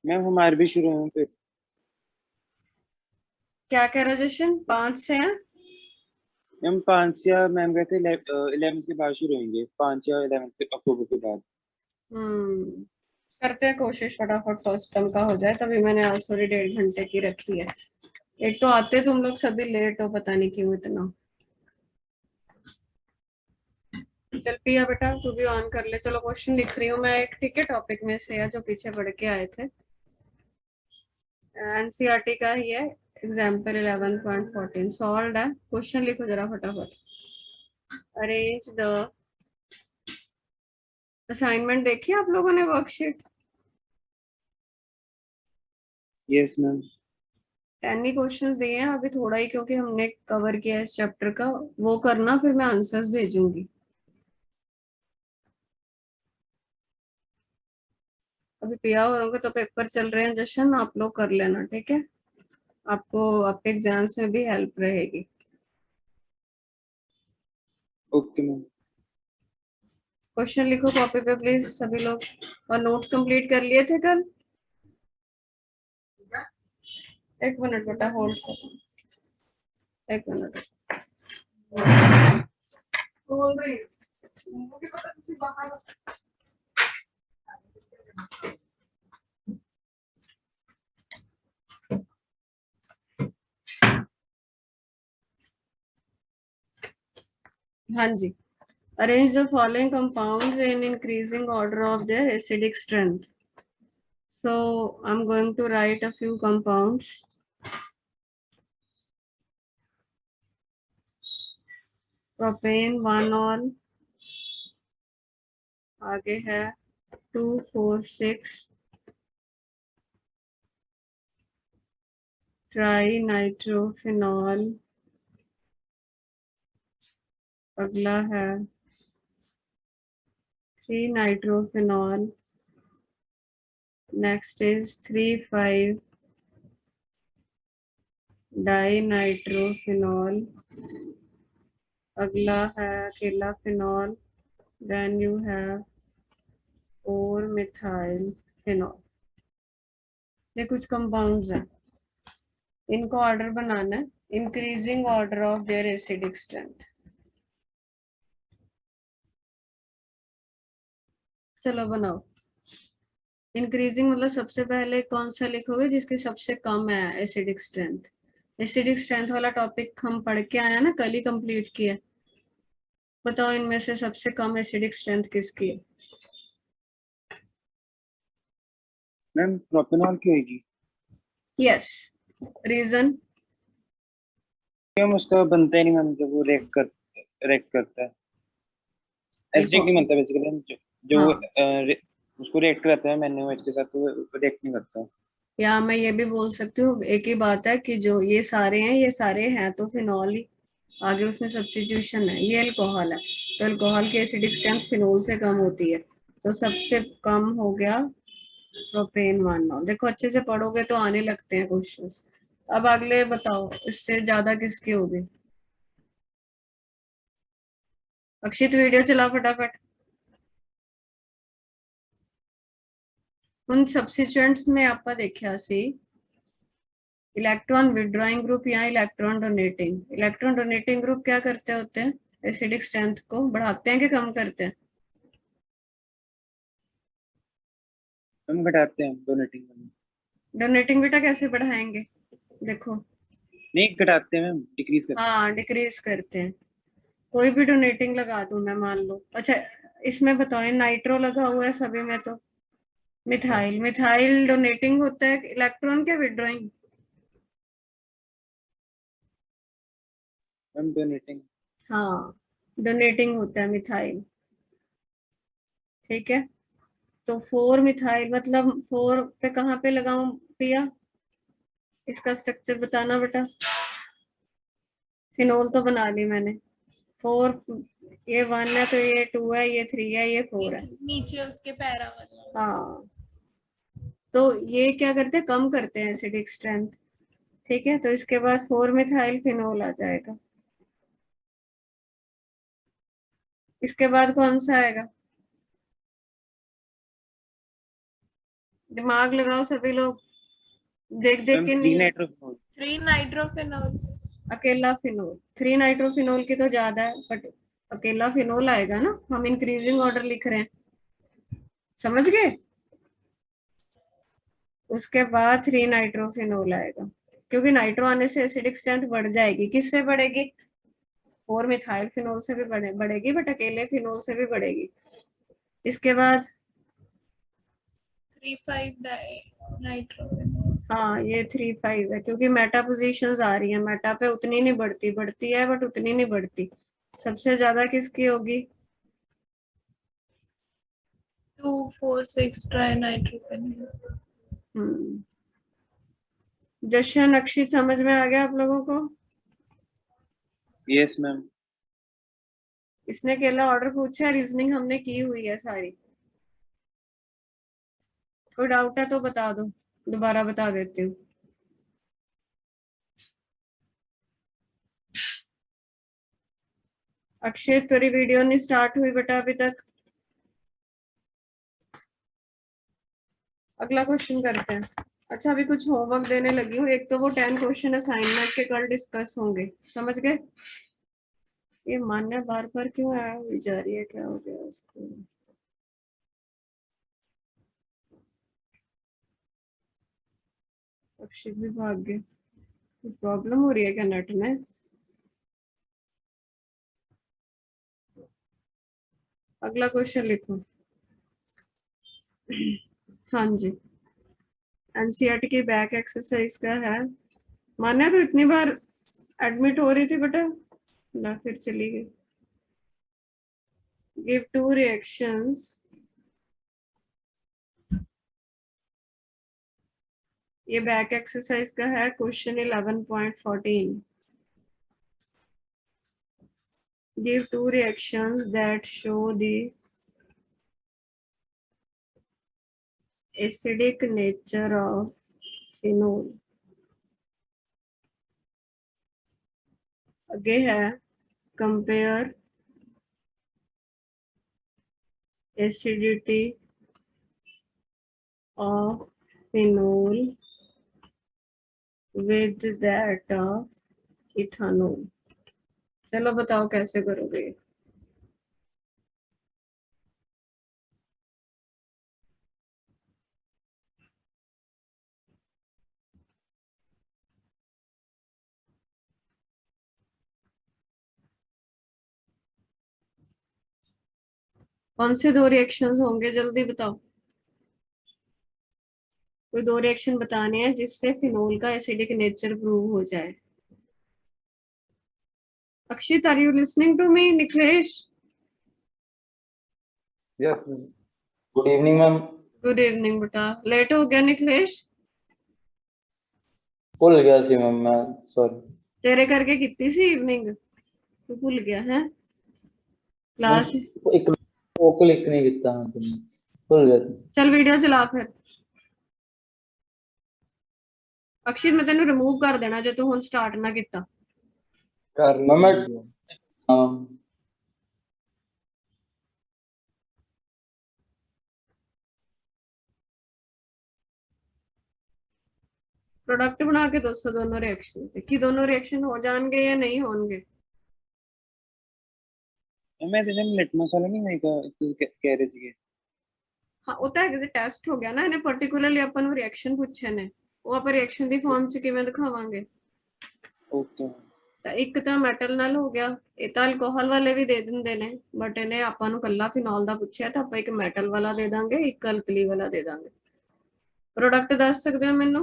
Ma'am हमारे भी शुरू हैं फिर। क्या कह रहा जशन, 5 से है? मैम 5 या मैम कहते 11 के बाद शुरू होंगे, 5 या 11 अक्टूबर के बाद। हम्म। करते हैं कोशिश फटाफट फर्स्ट टर्म का हो जाए, तभी मैंने आज थोड़ी 1.5 घंटे की रखी है। एक तो आते तुम लोग सभी लेट हो, पता नहीं क्यों इतना। चल पिया बेटा, तू भी ऑन कर ले। चलो क्वेश्चन लिख रही हूँ मैं एक, ठीक है, टॉपिक में से है जो पीछे पढ़ के आए थे। एनसीईआरटी का ही है। एग्जाम्पल 11.14 सॉल्व है। क्वेश्चन लिखो जरा फटाफट। अरेंज द असाइनमेंट देखी आप लोगों ने, वर्कशीट? Yes ma'am. 10 ही क्वेश्चंस दिए हैं अभी, थोड़ा ही क्योंकि हमने कवर किया है इस चैप्टर का। वो करना, फिर मैं आंसर्स भेजूंगी। अभी पिया और उनके तो पेपर चल रहे हैं जशन, आप लोग कर लेना, ठीक है? आपको आपके एग्जाम्स में भी हेल्प रहेगी। Okay ma'am. क्वेश्चन लिखो कॉपी पे प्लीज सभी लोग। और नोट्स कंप्लीट कर लिए थे कल? एक मिनट बेटा, होल्ड करो। एक मिनट बोल रही हूँ। मुझे पता किसी बाहर। हाँ जी। Arrange the following compounds in increasing order of their acidic strength. So I'm going to write a few compounds. Propane 1 ol, आगे है 2,4,6 ट्राई नाइट्रोफिनॉल, अगला है 3 nitrophenol, next is 3,5 di nitrophenol, अगला है अकेला phenol, then you have 4 methyl phenol. ये कुछ compounds हैं, इनको ऑर्डर बनाना है, increasing order of their acidic strength. चलो बनाओ। इंक्रीजिंग मतलब सबसे पहले कौन सा लिखोगे जिसकी सबसे कम है एसिडिक स्ट्रेंथ। एसिडिक स्ट्रेंथ वाला टॉपिक हम पढ़ के आए हैं ना, कल ही कंप्लीट किया। बताओ इनमें से सबसे कम एसिडिक स्ट्रेंथ किसकी है? मैम प्रोपेनॉल की होगी। यस। रीजन? मैम उसका बनता ही नहीं मैम, जब वो रेक करता है। एसिडिक देखो। नहीं बनता बेसिकली। जो हाँ, उसको रिएक्ट कराता है मैंने के साथ, तो वो रिएक्ट नहीं करता। या मैं ये भी बोल सकती हूँ, एक ही बात है कि जो ये सारे हैं, ये सारे हैं तो फिनॉल ही। आगे उसमें सब्स्टिट्यूशन है, ये अल्कोहल है, तो अल्कोहल की एसिडिक स्ट्रेंथ फिनोल से कम होती है। तो सबसे कम हो गया प्रोपेन 1 ऑल। देखो अच्छे से पढ़ोगे तो आने लगते हैं क्वेश्चंस। अब अगले बताओ, इससे ज्यादा किसकी होगी? अक्षित वीडियो चला फटाफट। उन सब्स्टिट्यूएंट्स में आपका देखा सी इलेक्ट्रॉन विड्रॉइंग ग्रुप या electron donating. Electron donating group क्या करते होते हैं? एसिडिक स्ट्रेंथ को बढ़ाते हैं कि कम करते हैं? हम घटाते हैं डोनेटिंग में। डोनेटिंग बेटा कैसे बढ़ाएंगे? देखो। नहीं घटाते हैं मैम, डिक्रीज करते हाँ, डिक्रीज करते हैं। कोई भी डोनेटिंग लगा दूं मैं, मान लो। अच्छा, इसमें बताओ, नाइट्रो लगा हुआ है सभी में तो। मिथाइल, मिथाइल डोनेटिंग होता है इलेक्ट्रॉन के विड्रॉइंग? हैं। Ma'am donating. हाँ, डोनेटिंग होता है मिथाइल। ठीक है, तो 4 मिथाइल मतलब 4 पे कहाँ पे लगाऊं पिया? इसका स्ट्रक्चर बताना बेटा। फिनोल तो बना ली मैंने। 4, ये 1 है तो ये 2 है, ये 3 है, ये 4 है। नीचे उसके पैरा वाला। हाँ, तो ये क्या करते हैं, कम करते हैं एसिडिक स्ट्रेंथ। ठीक है, तो इसके बाद 4 मिथाइल फिनोल आ जाएगा। इसके बाद कौन सा आएगा? दिमाग लगाओ सभी लोग, देख देख मैम के 3 नहीं। नाइट्रोफिनॉल। 3 नाइट्रोफिनोल। अकेला फिनोल, 3 नाइट्रोफिनोल की तो ज्यादा है, बट अकेला फिनोल आएगा ना, हम इंक्रीजिंग ऑर्डर लिख रहे हैं, समझ गए। उसके बाद 3 नाइट्रोफिनोल आएगा, क्योंकि नाइट्रो आने से एसिडिक स्ट्रेंथ बढ़ जाएगी। किससे बढ़ेगी? 4 मिथाइल फिनोल से भी बढ़ेगी, बट अकेले फिनोल से भी बढ़ेगी। इसके बाद 3,5 नाइट्रोफिनोल। हाँ, ये 3,5 है, क्योंकि मेटा पोजीशंस आ रही है, मेटा पे उतनी नहीं बढ़ती, बढ़ती है बट उतनी नहीं बढ़ती। सबसे ज्यादा किसकी होगी? 2,4,6 ट्राई नाइट्रोफिनोल। हम्म। जशन, अक्षित, समझ में आ गया आप लोगों को? Yes ma'am. इसने अकेला ऑर्डर पूछा है, रीजनिंग हमने की हुई है सारी। कोई डाउट है तो बता दो, दोबारा बता देती हूँ। अक्षय, तेरी वीडियो नहीं स्टार्ट हुई बेटा अभी तक। अगला क्वेश्चन करते हैं। अच्छा, अभी कुछ होमवर्क देने लगी हूँ। एक तो वो 10 क्वेश्चन असाइनमेंट के कल डिस्कस होंगे, समझ गए। ये मान्य बार बार क्यों आया हुई जा रही है, क्या हो गया उसको? अक्षित भी भाग गए, प्रॉब्लम हो रही है क्या नेट में? अगला क्वेश्चन लिखो। हाँ जी, एनसीईआरटी की बैक एक्सरसाइज का है। मान्या तो इतनी बार एडमिट हो रही थी बेटा, ना फिर चली गई। Give 2 reactions. ये बैक एक्सरसाइज का है, question 11.14। Give 2 reactions that show the acidic nature of phenol. आगे है, compare acidity of phenol with that of ethanol. चलो बताओ कैसे करोगे। कौन से 2 रिएक्शंस होंगे, जल्दी बताओ। कोई 2 रिएक्शन बताने हैं जिससे फिनोल का एसिडिक नेचर प्रूव हो जाए। Akshit, are you listening to me? Nikhilesh, yes ma'am. Good evening ma'am. Good evening बेटा। लेट हो गया निखिलेश? भूल गया सी मैम मैं, सॉरी। तेरे करके कितनी सी इवनिंग, तू भूल गया है क्लास? एक वो क्लिक नहीं किया हाँ तुमने, भूल गया सी। चल वीडियो चला फिर। अक्षित, मैं तेन रिमूव कर देना जो तू हुन स्टार्ट ना किया। कर मैम मैं हाँ। प्रोडक्ट बना के दोस्तों दोनों रिएक्शन से कि दोनों रिएक्शन हो जाएंगे या नहीं होंगे। मैं तेरे लिटमस वाला नहीं देखा, तू कह रही थी। हाँ, होता है कि टेस्ट हो गया ना, इन्हें पर्टिकुलरली अपन ਨੂੰ रिएक्शन पूछे ने, वो ਆਪਾਂ रिएक्शन ਦੀ ਫਾਰਮ ਚ ਕਿਵੇਂ ਦਿਖਾਵਾਂਗੇ। ओके। ਤਾਂ ਇੱਕ ਤਾਂ ਮੈਟਲ ਨਾਲ ਹੋ ਗਿਆ, ਇਹ ਤਾਂ ਅਲਕੋਹਲ ਵਾਲੇ ਵੀ ਦੇ ਦਿੰਦੇ ਨੇ, ਬਟ ਇਹਨੇ ਆਪਾਂ ਨੂੰ ਕੱਲਾ ਫਿਨੋਲ ਦਾ ਪੁੱਛਿਆ ਤਾਂ ਆਪਾਂ ਇੱਕ ਮੈਟਲ ਵਾਲਾ ਦੇ ਦਾਂਗੇ, ਇੱਕ ਅਲਕਲੀ ਵਾਲਾ ਦੇ ਦਾਂਗੇ। प्रोडक्ट दस सकते हो मैनू?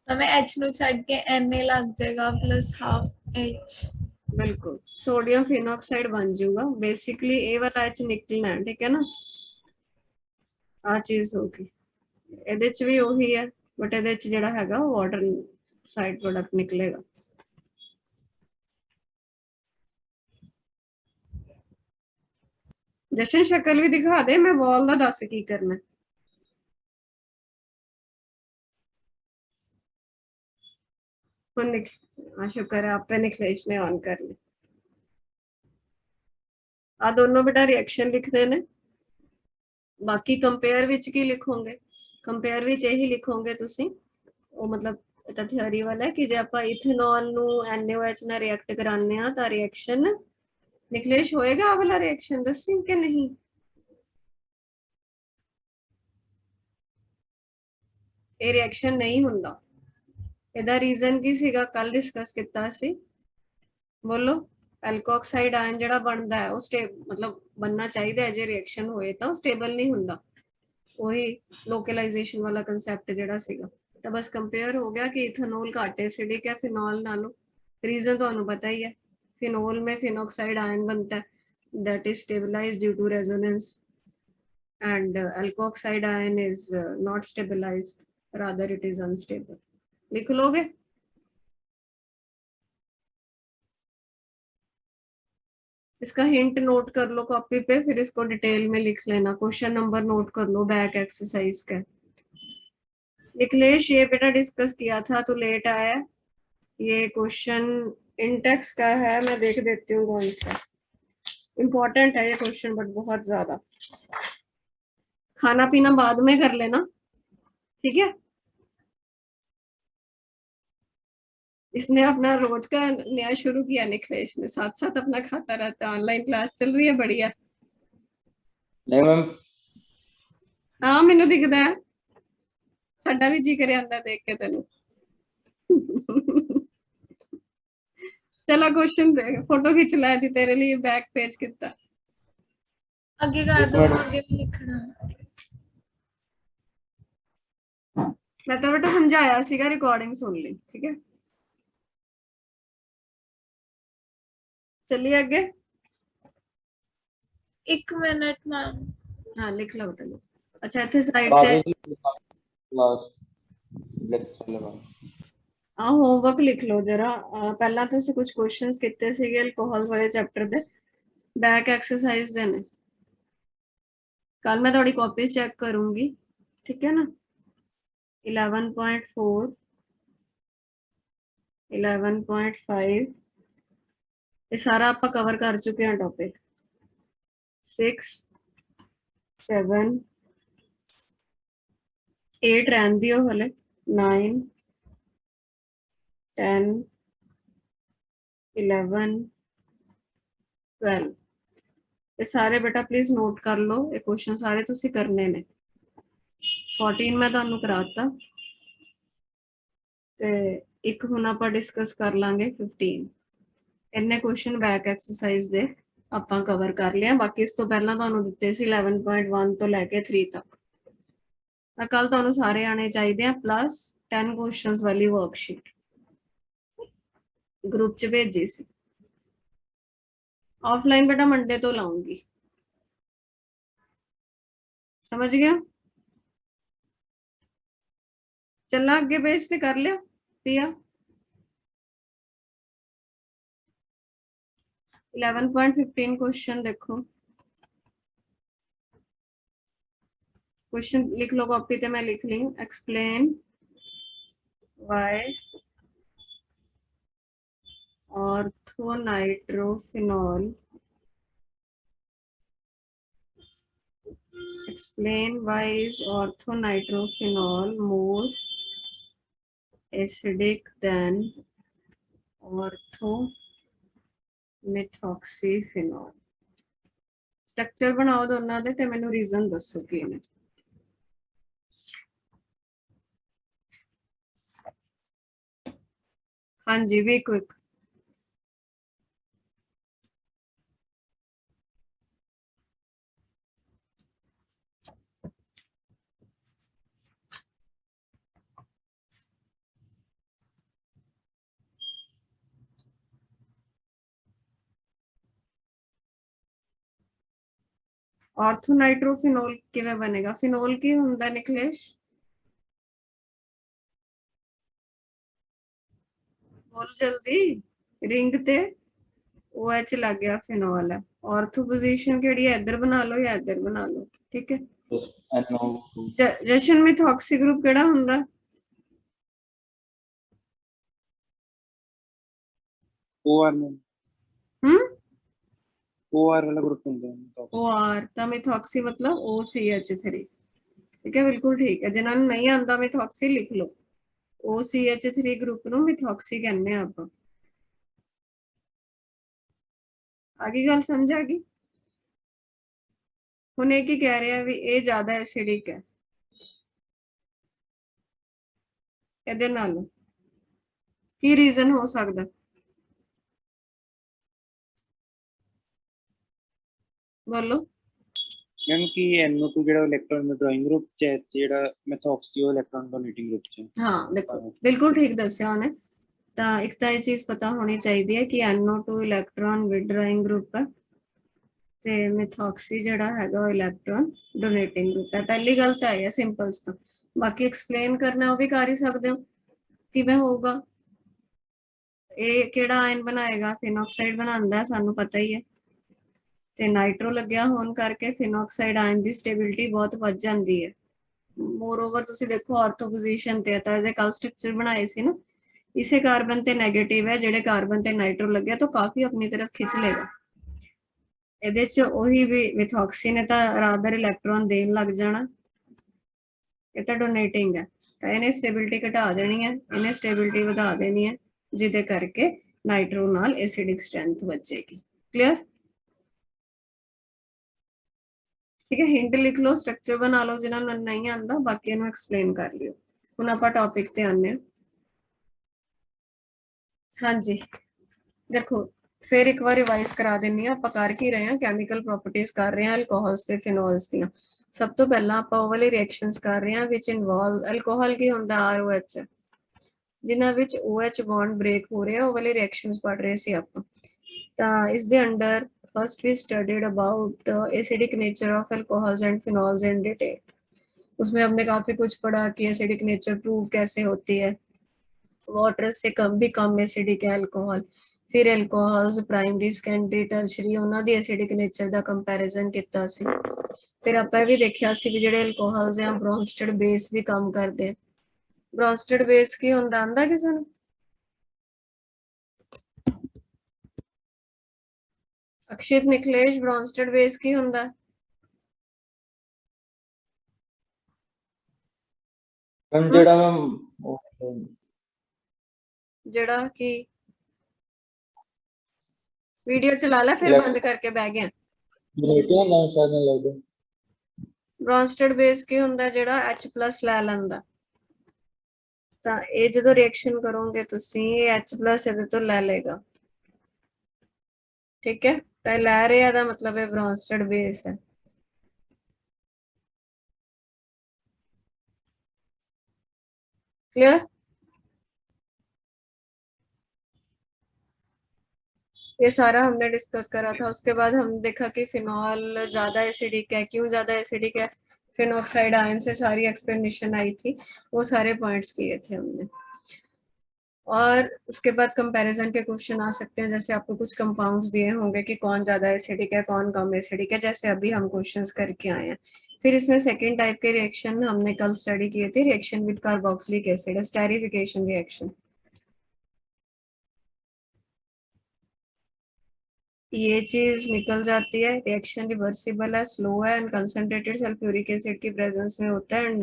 हमें H नु छड़ के Na लग जाएगा प्लस हाफ H। बिल्कुल, सोडियम फिनॉक्साइड बन जाऊगा। बेसिकली ए वाला H निकलना है, ठीक है ना। आ चीज होगी, ਇਹਦੇ ਚ ਵੀ ਉਹੀ ਹੈ, ਬਟ ਇਹਦੇ ਚ ਜਿਹੜਾ ਹੈਗਾ ਉਹ ਵਾਟਰ ਸਾਈਡ प्रोडक्ट निकलेगा। जशन शक्ल भी दिखा दे, मैं वॉल का दस की करना। शुक्र है आपे निखिलेश ने ऑन कर ली। आ दोनों बेटा रिएक्शन लिखने ने, बाकी कंपेयर विच की लिखोगे? ਕੰਪੇਅਰ ਵਿੱਚ ਇਹੀ ਲਿਖੋਗੇ ਤੁਸੀਂ, ਉਹ ਮਤਲਬ ਇਹ ਤਾਂ ਥਿਉਰੀ ਵਾਲਾ ਹੈ ਕਿ ਜੇ ਆਪਾਂ ਇਥੇਨॉल ਨੂੰ NaOH ਨਾਲ ਰਿਐਕਟ ਕਰਾਉਂਦੇ ਆ ਤਾਂ ਰਿਐਕਸ਼ਨ ਨਿਕਲੇਸ਼ ਹੋਏਗਾ, ਆ ਵਾਲਾ ਰਿਐਕਸ਼ਨ ਦੱਸੀ ਕਿ ਨਹੀਂ? ਇਹ ਰਿਐਕਸ਼ਨ ਨਹੀਂ ਹੁੰਦਾ। ਇਹਦਾ ਰੀਜ਼ਨ ਕੀ ਸੀਗਾ, ਕੱਲ ਡਿਸਕਸ ਕੀਤਾ ਸੀ, ਬੋਲੋ। ਐਲਕੋਕਸਾਈਡ ਆਇਨ ਜਿਹੜਾ ਬਣਦਾ ਹੈ ਉਹ ਮਤਲਬ बनना ਚਾਹੀਦਾ ਹੈ, ਜੇ ਰਿਐਕਸ਼ਨ ਹੋਏ ਤਾਂ ਸਟੇਬਲ ਨਹੀਂ ਹੁੰਦਾ। ਉਹੀ ਲੋਕਲਾਈਜੇਸ਼ਨ ਵਾਲਾ ਕੰਸੈਪਟ ਜਿਹੜਾ ਸੀਗਾ। ਤਾਂ ਬਸ ਕੰਪੇਅਰ ਹੋ ਗਿਆ ਕਿ इथेनॉल घट एसिडिक है फिनॉल नालों। रीजन ਤੁਹਾਨੂੰ पता ही है, फिनॉल में फिनॉक्साइड आयन बनता है that is stabilized due to resonance and alkoxide ion is not stabilized, rather it is unstable। लिख लोगे? इसका हिंट नोट कर लो कॉपी पे, फिर इसको डिटेल में लिख लेना। क्वेश्चन नंबर नोट कर लो बैक एक्सरसाइज का। निखिलेश ये बेटा डिस्कस किया था, तो लेट आया। ये क्वेश्चन इंटेक्स का है, मैं देख देती हूँ कौन सा। इम्पोर्टेंट है ये क्वेश्चन बट बहुत ज्यादा। खाना पीना बाद में कर लेना, ठीक है। इसने अपना रोज का नया शुरू किया निखिलेश ने, साथ साथ अपना खाता रहता है। ऑनलाइन क्लास चल रही है, बढ़िया। नहीं मैम, हाँ मैनू दिखता है, साडा भी जी करे आंदा देख के तेनू। चला क्वेश्चन देख, फोटो खिंच ला दी तेरे लिए, बैक पेज कितना आगे कर दो, आगे भी लिखना। मैं तो बेटा समझाया सीगा, रिकॉर्डिंग सुन ली, ठीक है। चलिए आगे। 1 मिनट मैम। हाँ लिख लो बेटा। अच्छा इतने साइड कागज से लास्ट लेक्चर लगा। हाँ होमवर्क लिख लो जरा। पहला तो कुछ क्वेश्चंस कितने सीगे अल्कोहल वाले चैप्टर दे, बैक एक्सरसाइज दे ने। कल मैं थोड़ी कॉपी चेक करूंगी, ठीक है ना। 11.4 11.5 ये सारा आप कवर कर चुके हैं टॉपिक। 6 7 8 रहन दियो हले, 9 10 11 12 ये सारे बेटा प्लीज नोट कर लो। ये क्वेश्चन सारे तुसी करने ने। 14 मैं तुहानू कराता ते एक हुण आपां डिस्कस कर लांगे 15। इन्ने क्वेश्चन बैक एक्सरसाइज दे आपां कवर कर लिया। बाकी इस तो पहला तुहानू दित्ते सी 11.1 तो लैके 3 तक। कल तुहानू सारे आने चाहिए हैं, प्लस 10 क्वेश्चंस वाली वर्कशीट ग्रुप च भेजी सी। ऑफलाइन बेटा मंडे तो लाऊंगी, समझ गया। चलना आगे पेज से कर लिया प्रिया। 11.15 क्वेश्चन देखो। क्वेश्चन लिख लो कॉपी ते, मैं लिख ली। Explain why orthonitrophenol explain why is orthonitrophenol more acidic than orthomethoxyphenol। Structure बनाओ दोनों दे ते मैनू रीजन दसो की ने। हाँ जी वी क्विक। ऑर्थोनाइट्रोफिनॉल किवें बनेगा? फिनॉल की हुंदा निखिलेश? बोल जल्दी। रिंग ते OH लग गया, फिनॉल है। ऑर्थो पोजीशन केड़ी है? इधर बना लो या इधर बना लो, ठीक है। जशन मिथॉक्सी ग्रुप केड़ा हुंदा? OR में OR वाला ग्रुप होता है। OR ता मिथॉक्सी मतलब OCH3। ठीक है, बिल्कुल ठीक है। जिन्होंने नहीं आंदा मिथॉक्सी लिख लो। OCH3 ग्रुप ਨੂੰ ਮਿਥੋਕਸੀ ਕਹਿੰਦੇ ਆ ਆਪਾਂ। ਆਗੀ ਗੱਲ ਸਮਝ ਆ ਗਈ? ਹੁਣ ਇਹ ਕੀ ਕਹਿ ਰਿਹਾ ਵੀ ਇਹ ਜ਼ਿਆਦਾ ਐਸਿਡਿਕ ਹੈ ਇਹਦੇ ਨਾਲ, ਕੀ ਰੀਜ਼ਨ ਹੋ ਸਕਦਾ? ਬੋਲੋ। मैम कि NO2 ਜਿਹੜਾ ਇਲੈਕਟ੍ਰੋਨ ਵਿਡਰਾਇੰਗ ਗਰੁੱਪ ਚ ਹੈ, ਜਿਹੜਾ ਮੈਥੋਕਸੀ ਉਹ ਇਲੈਕਟ੍ਰੋਨ ਡੋਨੇਟਿੰਗ ਗਰੁੱਪ ਚ ਹੈ। ਹਾਂ ਦੇਖੋ ਬਿਲਕੁਲ ਠੀਕ ਦੱਸਿਆ ਉਹਨੇ। ਤਾਂ ਇੱਕ ਤਾਂ ਇਹ ਚੀਜ਼ ਪਤਾ ਹੋਣੀ ਚਾਹੀਦੀ ਹੈ ਕਿ NO2 ਇਲੈਕਟ੍ਰੋਨ ਵਿਡਰਾਇੰਗ ਗਰੁੱਪ ਹੈ ਤੇ ਮਿਥੋਕਸੀ ਜਿਹੜਾ ਹੈਗਾ ਉਹ ਇਲੈਕਟ੍ਰੋਨ ਡੋਨੇਟਿੰਗ ਗਰੁੱਪ ਹੈ। ਪਹਿਲੀ ਗੱਲ ਤਾਂ ਇਹ ਹੈ ਸਿੰਪਲਸ ਤੋਂ, ਬਾਕੀ ਐਕਸਪਲੇਨ ਕਰਨਾ ਉਹ ਵੀ ਕਰ ਹੀ ਸਕਦੇ ਹੋ ਕਿਵੇਂ ਹੋਊਗਾ। ਇਹ ਕਿਹੜਾ ਆਇਨ ਬਣਾਏਗਾ? ਫਿਨੋਕਸਾਈਡ ਬਣਾਉਂਦਾ, ਸਾਨੂੰ ਪਤਾ ਹੀ ਹੈ। ਤੇ ਨਾਈਟ੍ਰੋ ਲੱਗਿਆ ਹੋਣ ਕਰਕੇ ਫਿਨੋਕਸਾਈਡ ਆਇਨ ਦੀ ਸਟੇਬਿਲਿਟੀ ਬਹੁਤ ਵੱਧ ਜਾਂਦੀ ਹੈ। ਮੋਰਓਵਰ ਤੁਸੀਂ ਦੇਖੋ ਆਰਥੋ ਪੋਜੀਸ਼ਨ ਤੇ ਤਾਂ ਇਹਦੇ ਕੱਲ ਸਟਰਕਚਰ ਬਣਾਏ ਸੀ ਨਾ, ਇਸੇ ਕਾਰਬਨ ਤੇ ਨੈਗੇਟਿਵ ਹੈ, ਜਿਹੜੇ ਕਾਰਬਨ ਤੇ ਨਾਈਟ੍ਰੋ ਲੱਗਿਆ ਤਾਂ ਕਾਫੀ ਆਪਣੀ ਤਰਫ ਖਿੱਚ ਲੇਗਾ। ਇਹਦੇ ਚ ਉਹੀ ਵੀ ਮਿਥੋਕਸੀ ਨੇ ਤਾਂ ਰਾਦਰ ਇਲੈਕਟ੍ਰੋਨ ਦੇਣ ਲੱਗ ਜਾਣਾ, ਇਹ ਤਾਂ ਡੋਨੇਟਿੰਗ ਹੈ, ਤਾਂ ਇਹਨੇ ਸਟੇਬਿਲਿਟੀ ਘਟਾ ਦੇਣੀ ਹੈ, ਇਹਨੇ ਸਟੇਬਿਲਿਟੀ ਵਧਾ ਦੇਣੀ ਹੈ, ਜਿਹਦੇ ਕਰਕੇ ਨਾਈਟ੍ਰੋ ਨਾਲ ਐਸਿਡਿਕ ਸਟਰੈਂਥ ਵੱਜੇਗੀ। ਕਲੀਅਰ? ठीक है, हिंट लिख लो, स्ट्रक्चर बना लो जिन्होंने नहीं आंदा, बाकी इन्हों एक्सप्लेन कर लियो। हुण आपां टॉपिक ते आने। हाँ जी देखो फिर एक बार रिवाइज करा देनी आपां कर की रहे हैं, कैमिकल प्रॉपर्टीज कर रहे हैं अल्कोहल्स ते फिनोल्स दियां। सब तो पहला आपां ओह वाली रिएक्शंस कर रहे हैं विच इनवॉल्व अल्कोहल की हुंदा ROH, जिन्हां विच OH बॉन्ड ब्रेक हो रहे हैं, ओह वाली रिएक्शंस पढ़ रहे सी आपां। तां इस दे under first we studied about the acidic nature of alcohols and phenols in detail. उसमें हमने काफी कुछ पढ़ा कि एसिडिक नेचर प्रूव कैसे होती है, वाटर से कम भी कम एसिडिक है अल्कोहल, फिर अल्कोहल्स प्राइमरी सेकेंडरी टर्शरी उन्हां दी एसिडिक नेचर दा कंपैरिजन कीता सी। फिर आपां भी देखिया सी भी ਜਿਹੜੇ अल्कोहल्स हैं ब्रोंस्टेड बेस भी काम करते हैं। ब्रोंस्टेड बेस की हुंदा आंदा किसे नूं? अक्षित निखलेश ब्रोंस्टेड बेस की हुंदा? मैम जेड़ा मैम जेड़ा की वीडियो चला ला फिर बंद करके बह गया। जनरेटर ना शायद नहीं लगदा। ब्रोंस्टेड बेस की हुंदा जेड़ा H+ ਲੈ ਲੈਂਦਾ, ਤਾਂ ਇਹ ਜਦੋਂ ਰਿਐਕਸ਼ਨ ਕਰੋਗੇ ਤੁਸੀਂ ਇਹ H+ ਇਹਦੇ ਤੋਂ ਲੈ ਲੇਗਾ। ठीक है, तो ਲੈ ਰਿਹਾ ਦਾ मतलब है ब्रोंस्टेड बेस है। क्लियर? ये सारा हमने डिस्कस करा था। उसके बाद हम देखा कि फिनॉल ज्यादा एसिडिक है। क्यों ज्यादा एसिडिक है? फिनॉक्साइड आयन से सारी एक्सप्लेनेशन आई थी, वो सारे पॉइंट्स किए थे हमने। और उसके बाद कंपैरिजन के क्वेश्चन आ सकते हैं, जैसे आपको कुछ कंपाउंड्स दिए होंगे कि कौन ज्यादा एसिडिक है कौन कम एसिडिक है, जैसे अभी हम क्वेश्चंस करके आए हैं। फिर इसमें सेकेंड टाइप के रिएक्शन हमने कल स्टडी किए थे, reaction with carboxylic acid, esterification reaction. ये चीज निकल जाती है, रिएक्शन रिवर्सिबल है, स्लो है एंड कंसंट्रेटेड सल्फ्यूरिक एसिड की प्रेजेंस में होता है एंड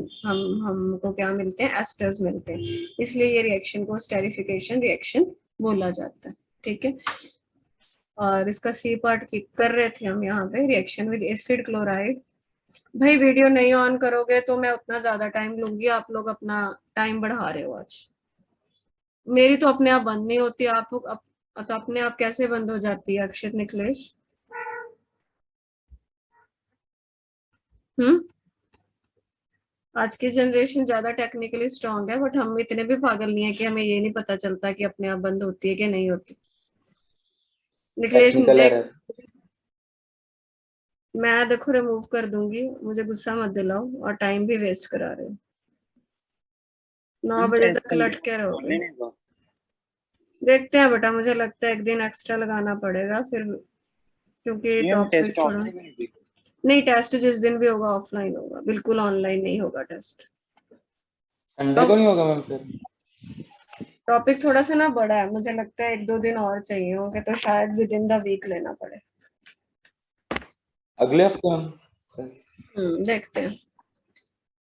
हमको क्या मिलते हैं? एस्टर्स मिलते हैं, इसलिए ये रिएक्शन को स्टेरिफिकेशन रिएक्शन बोला जाता है। ठीक है, और इसका सी पार्ट कर रहे थे हम यहाँ पे, रिएक्शन विद एसिड क्लोराइड। भाई वीडियो नहीं ऑन करोगे तो मैं उतना ज्यादा टाइम लूंगी, आप लोग अपना टाइम बढ़ा रहे हो आज। मेरी तो अपने आप बंद नहीं होती, आप लोग तो अपने आप कैसे बंद हो जाती है? अक्षित निखलेश आज की जनरेशन ज्यादा टेक्निकली स्ट्रांग है, बट हम इतने भी पागल नहीं है कि हमें ये नहीं पता चलता कि अपने आप बंद होती है कि नहीं होती। निखलेश मैं देखो रिमूव कर दूंगी, मुझे गुस्सा मत दिलाओ और टाइम भी वेस्ट करा रहे हो। 9 बजे तक लटके रहोगे। देखते हैं बेटा, मुझे लगता है एक दिन एक्स्ट्रा लगाना पड़ेगा फिर, क्योंकि टॉपिक थोड़ा नहीं, टेस्ट जिस दिन भी होगा ऑफलाइन होगा, बिल्कुल ऑनलाइन नहीं होगा टेस्ट। संडे को नहीं होगा मैम? फिर टॉपिक थोड़ा सा ना बड़ा है, मुझे लगता है 1-2 दिन और चाहिए होंगे, तो शायद विद इन द वीक लेना पड़े। अगले हफ्ते मैम देखते हैं।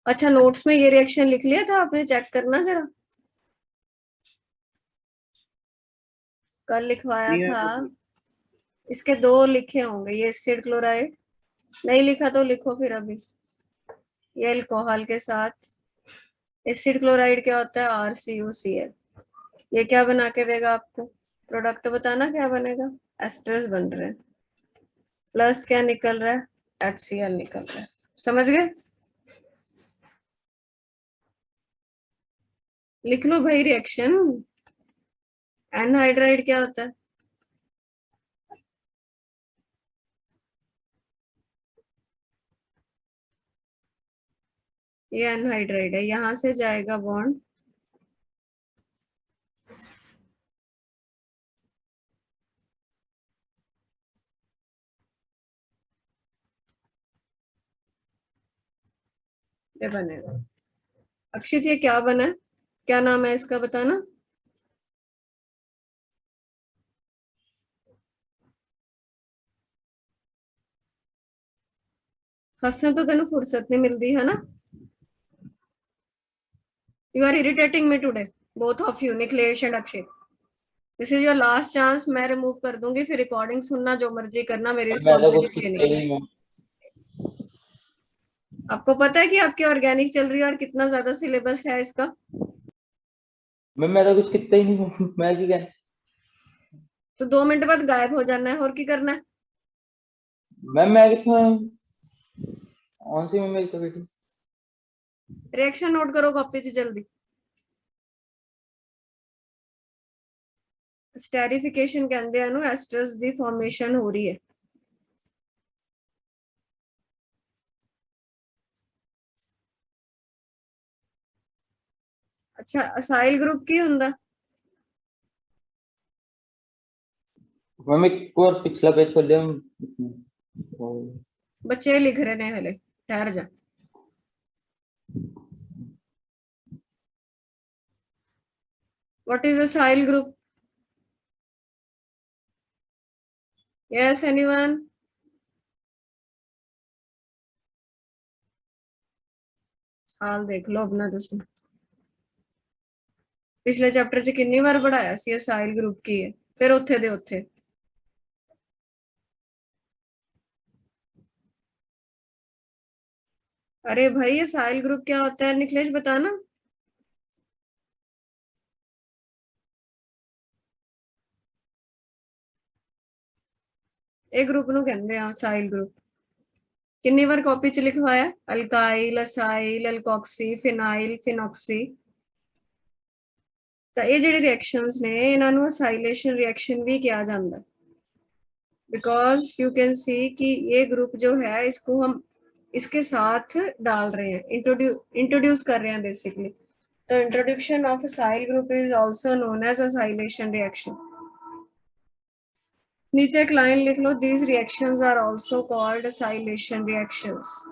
अच्छा, नोट्स में ये रिएक्शन लिख लिया था आपने? चेक करना जरा, कल लिखवाया नहीं था। मैम, इसके दो लिखे होंगे, ये एसिड क्लोराइड। नहीं लिखा तो लिखो फिर अभी। ये अल्कोहल के साथ एसिड क्लोराइड क्या होता है? RCOCl। ये क्या बना के देगा आपको? प्रोडक्ट बताना क्या बनेगा? एस्टर्स बन रहे हैं, प्लस क्या निकल रहा है? HCl निकल रहा है। समझ गए? लिख लो भाई रिएक्शन। एनहाइड्राइड क्या होता है? ये एनहाइड्राइड है, यहां से जाएगा बॉन्ड ये बनेगा। अक्षित ये क्या बना है? क्या नाम है इसका बताना। हंसने तो तेन फुर्सत नहीं मिलती है ना। You are irritating me today, both of you, Nikhilesh and Akshit. This is your last chance. मैं रिमूव कर दूंगी, फिर रिकॉर्डिंग सुनना, जो मर्जी करना, मेरी मैं तो कुछ रिस्पॉन्सिबिलिटी किया नहीं ही है। नहीं मैम। आपको पता है कि आपकी ऑर्गेनिक चल रही है और कितना ज्यादा सिलेबस है इसका? मैम मैं तो कुछ किया ही नहीं मैं की कहना। तो 2 मिनट बाद गायब हो जाना है, और की करना है? मैम मैं कितना ऑन सी में मेरी तो बेटी। रिएक्शन नोट करो कॉपी से जल्दी। स्टेरिफिकेशन कहते हैं ना, एस्टर्स दी फॉर्मेशन हो रही है। अच्छा, असाइल ग्रुप की हुंदा? मैम एक और पिछला पेज खोल लिया बच्चे लिख रहे ने हले, ठहर जा। What is acyl group? Yes anyone? हाल देख लो अपना तुसी। पिछले चैप्टर च कितनी बार पढ़ाया सी असाइल ग्रुप की है, फिर उथे दे उथे। अरे भाई, असाइल ग्रुप क्या होता है निखिलेश, बताना। एक ग्रुप नु कहते हैं असाइल ग्रुप। कितनी बार कॉपी च लिखवाया? Alkyl, acyl, alkoxy, phenyl, phenoxy. तो ये ਜਿਹੜੇ रिएक्शंस ने इन्हां नु असाइलेशन रिएक्शन भी किया जाता है, बिकॉज यू कैन सी कि ये ग्रुप जो है इसको हम इसके साथ डाल रहे हैं, इंट्रोड्यूस कर रहे हैं बेसिकली। तो introduction of acyl group is also known as acylation reaction. नीचे एक लाइन लिख लो, these reactions are also called acylation reactions.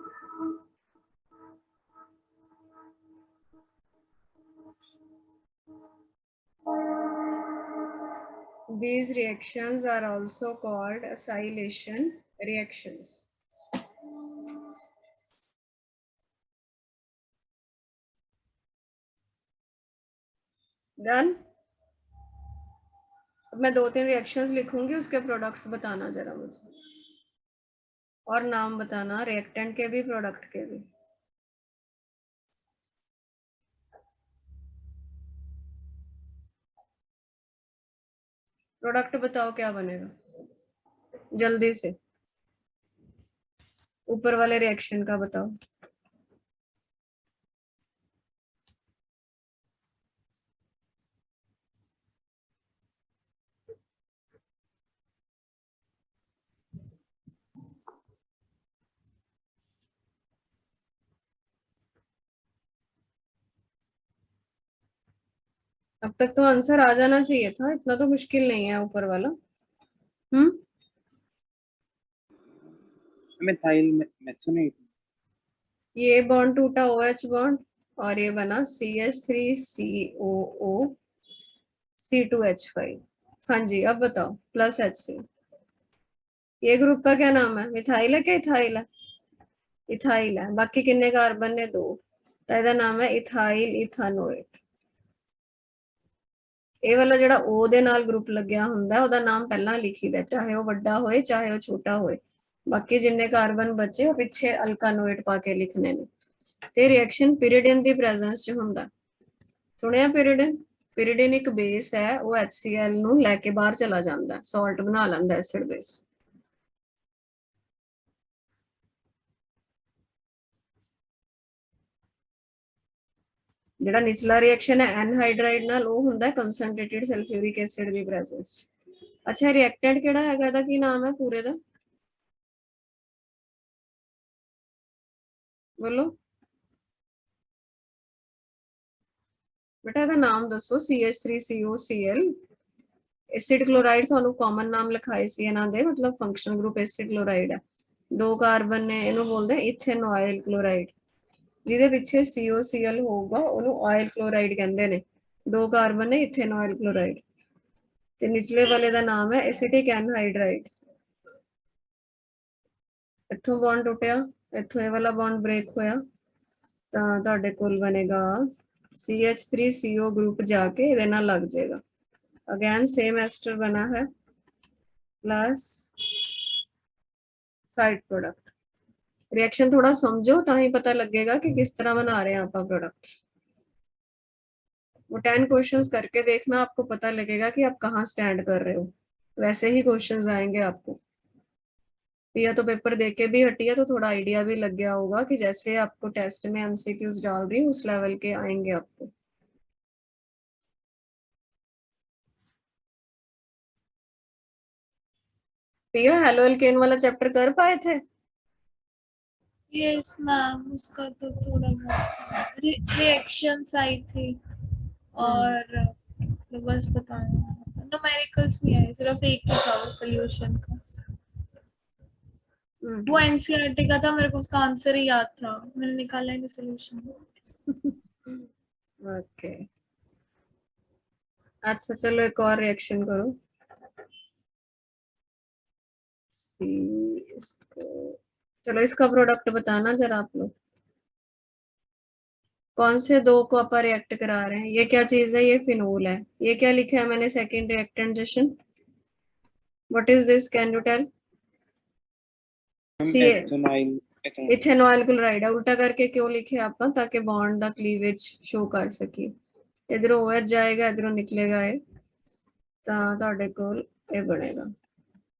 These reactions are also called acylation reactions. Done? अब मैं 2-3 रिएक्शंस लिखूंगी, उसके प्रोडक्ट्स बताना जरा मुझे, और नाम बताना रिएक्टेंट के भी प्रोडक्ट के भी। प्रोडक्ट बताओ क्या बनेगा जल्दी से, ऊपर वाले रिएक्शन का बताओ। अब तक तो आंसर आ जाना चाहिए था, इतना तो मुश्किल नहीं है ऊपर वाला। मिथाइल मेथोनेट। ये बॉन्ड टूटा OH बॉन्ड, और ये बना CH3COO C2H5। हाँ जी, अब बताओ, प्लस HCl। ये ग्रुप का क्या नाम है? मिथाइल है क्या इथाइल है? इथाइल है। बाकी कितने कार्बन ने? 2। ਤਾਂ ਇਹਦਾ ਨਾਮ ਹੈ ਇਥਾਈਲ ਇਥਾਨੋਏਟ। ਇਹ ਵਾਲਾ ਜਿਹੜਾ O ਦੇ ਨਾਲ ਗਰੁੱਪ ਲੱਗਿਆ ਹੁੰਦਾ ਉਹਦਾ ਨਾਮ ਪਹਿਲਾਂ ਲਿਖੀਦਾ, ਚਾਹੇ ਉਹ ਵੱਡਾ ਹੋਏ ਚਾਹੇ ਉਹ ਛੋਟਾ ਹੋਏ। ਬਾਕੀ ਜਿੰਨੇ ਕਾਰਬਨ ਬਚੇ ਉਹ ਪਿੱਛੇ ਅਲਕਾਨੋਏਟ ਪਾ ਕੇ ਲਿਖਣੇ ਨੇ। ਤੇ ਰਿਐਕਸ਼ਨ ਪਿਰੀਡਿਨ ਦੀ ਪ੍ਰੈਜ਼ੈਂਸ 'ਚ ਹੁੰਦਾ। ਸੁਣਿਆ ਪਿਰੀਡਿਨ? ਪਿਰੀਡਿਨ ਇੱਕ ਬੇਸ ਹੈ, ਉਹ HCl ਨੂੰ ਲੈ ਕੇ ਬਾਹਰ ਚਲਾ ਜਾਂਦਾ, ਸਾਲਟ ਬਣਾ ਲੈਂਦਾ ਐਸਿਡ ਬੇਸ। ਜਿਹੜਾ ਨਿਚਲਾ ਰਿਐਕਸ਼ਨ ਹੈ ਐਨਹਾਈਡਰਾਈਡ ਨਾਲ, ਉਹ ਹੁੰਦਾ ਕੰਸਨਟ੍ਰੇਟਿਡ ਸਲਫਿਊਰਿਕ ਐਸਿਡ ਦੀ ਪ੍ਰੈਜ਼ੈਂਸ 'ਚ। ਅੱਛਾ, ਰਿਐਕਟੈਂਟ ਕਿਹੜਾ ਹੈਗਾ, ਇਹਦਾ ਕੀ ਨਾਮ ਹੈ ਪੂਰੇ ਦਾ? ਬੋਲੋ ਬੇਟਾ, ਇਹਦਾ ਨਾਮ ਦੱਸੋ। CH3COCl। ਐਸਿਡ ਕਲੋਰਾਈਡ ਤੁਹਾਨੂੰ ਕਾਮਨ ਨਾਮ ਲਿਖਾਏ ਸੀ ਇਹਨਾਂ ਦੇ, ਮਤਲਬ ਫੰਕਸ਼ਨਲ ਗਰੁੱਪ ਐਸਿਡ ਕਲੋਰਾਈਡ ਹੈ। 2 ਕਾਰਬਨ ਨੇ, ਇਹਨੂੰ ਬੋਲਦੇ ਇਥੇਨੋਇਲ ਕਲੋਰਾਈਡ। ਜਿਹਦੇ ਪਿੱਛੇ COCl ਹੋਊਗਾ ਉਹਨੂੰ ਆਇਲ ਕਲੋਰਾਈਡ ਕਹਿੰਦੇ ਨੇ। 2 ਕਾਰਬਨ ਨੇ, ਇਥੇਨੋਇਲ ਕਲੋਰਾਈਡ। ਤੇ ਨਿਚਲੇ ਵਾਲੇ ਦਾ ਨਾਮ ਹੈ ਐਸਿਟਿਕ ਐਨਹਾਈਡਰਾਈਡ। ਇੱਥੋਂ ਬੌਂਡ ਟੁੱਟਿਆ, ਇੱਥੋਂ ਇਹ ਵਾਲਾ ਬੌਂਡ ਬ੍ਰੇਕ ਹੋਇਆ, ਤਾਂ ਤੁਹਾਡੇ ਕੋਲ ਬਣੇਗਾ CH3CO ਗਰੁੱਪ ਜਾ ਕੇ ਇਹਦੇ ਨਾਲ ਲੱਗ ਜਾਏਗਾ। अगेन सेम एस्टर बना है प्लस साइड प्रोडक्ट। रिएक्शन थोड़ा समझो तो ही पता लगेगा कि किस तरह बना रहे हैं आप प्रोडक्ट। वो 10 क्वेश्चंस करके देखना, आपको पता लगेगा कि आप कहाँ स्टैंड कर रहे हो। वैसे ही क्वेश्चंस आएंगे आपको, या तो पेपर देख के भी हटिया तो थोड़ा आइडिया भी लग गया होगा कि जैसे आपको टेस्ट में MCQs डाल रही उस लेवल के आएंगे आपको। पिया हेलो एल्केन वाला चैप्टर कर पाए थे? यस मैम, उसका तो थोड़ा बहुत रिएक्शंस आई थी और तो बस बताया, न्यूमेरिकल्स नहीं आए, सिर्फ एक ही था वो सॉल्यूशन का। वो एनसीईआरटी का था, मेरे को उसका आंसर ही याद था, मैंने निकाला नहीं सॉल्यूशन। ओके, अच्छा चलो एक और रिएक्शन करो। चलो इसका प्रोडक्ट बताना जरा आप लोग। कौन से 2 को आप रिएक्ट करा रहे हैं? ये क्या चीज है? ये फिनोल है। ये क्या लिखा है मैंने? सेकेंड रिएक्टेंट जशन। What is this, can you tell? Ethanoyl chloride है। उल्टा करके क्यों लिखे आप? ताकि बॉन्ड दा क्लीवेज शो कर सके। इधरों OH जाएगा, इधरों निकलेगा ये, ਤਾਂ ਤੁਹਾਡੇ ਕੋਲ ਇਹ ਬਣੇਗਾ।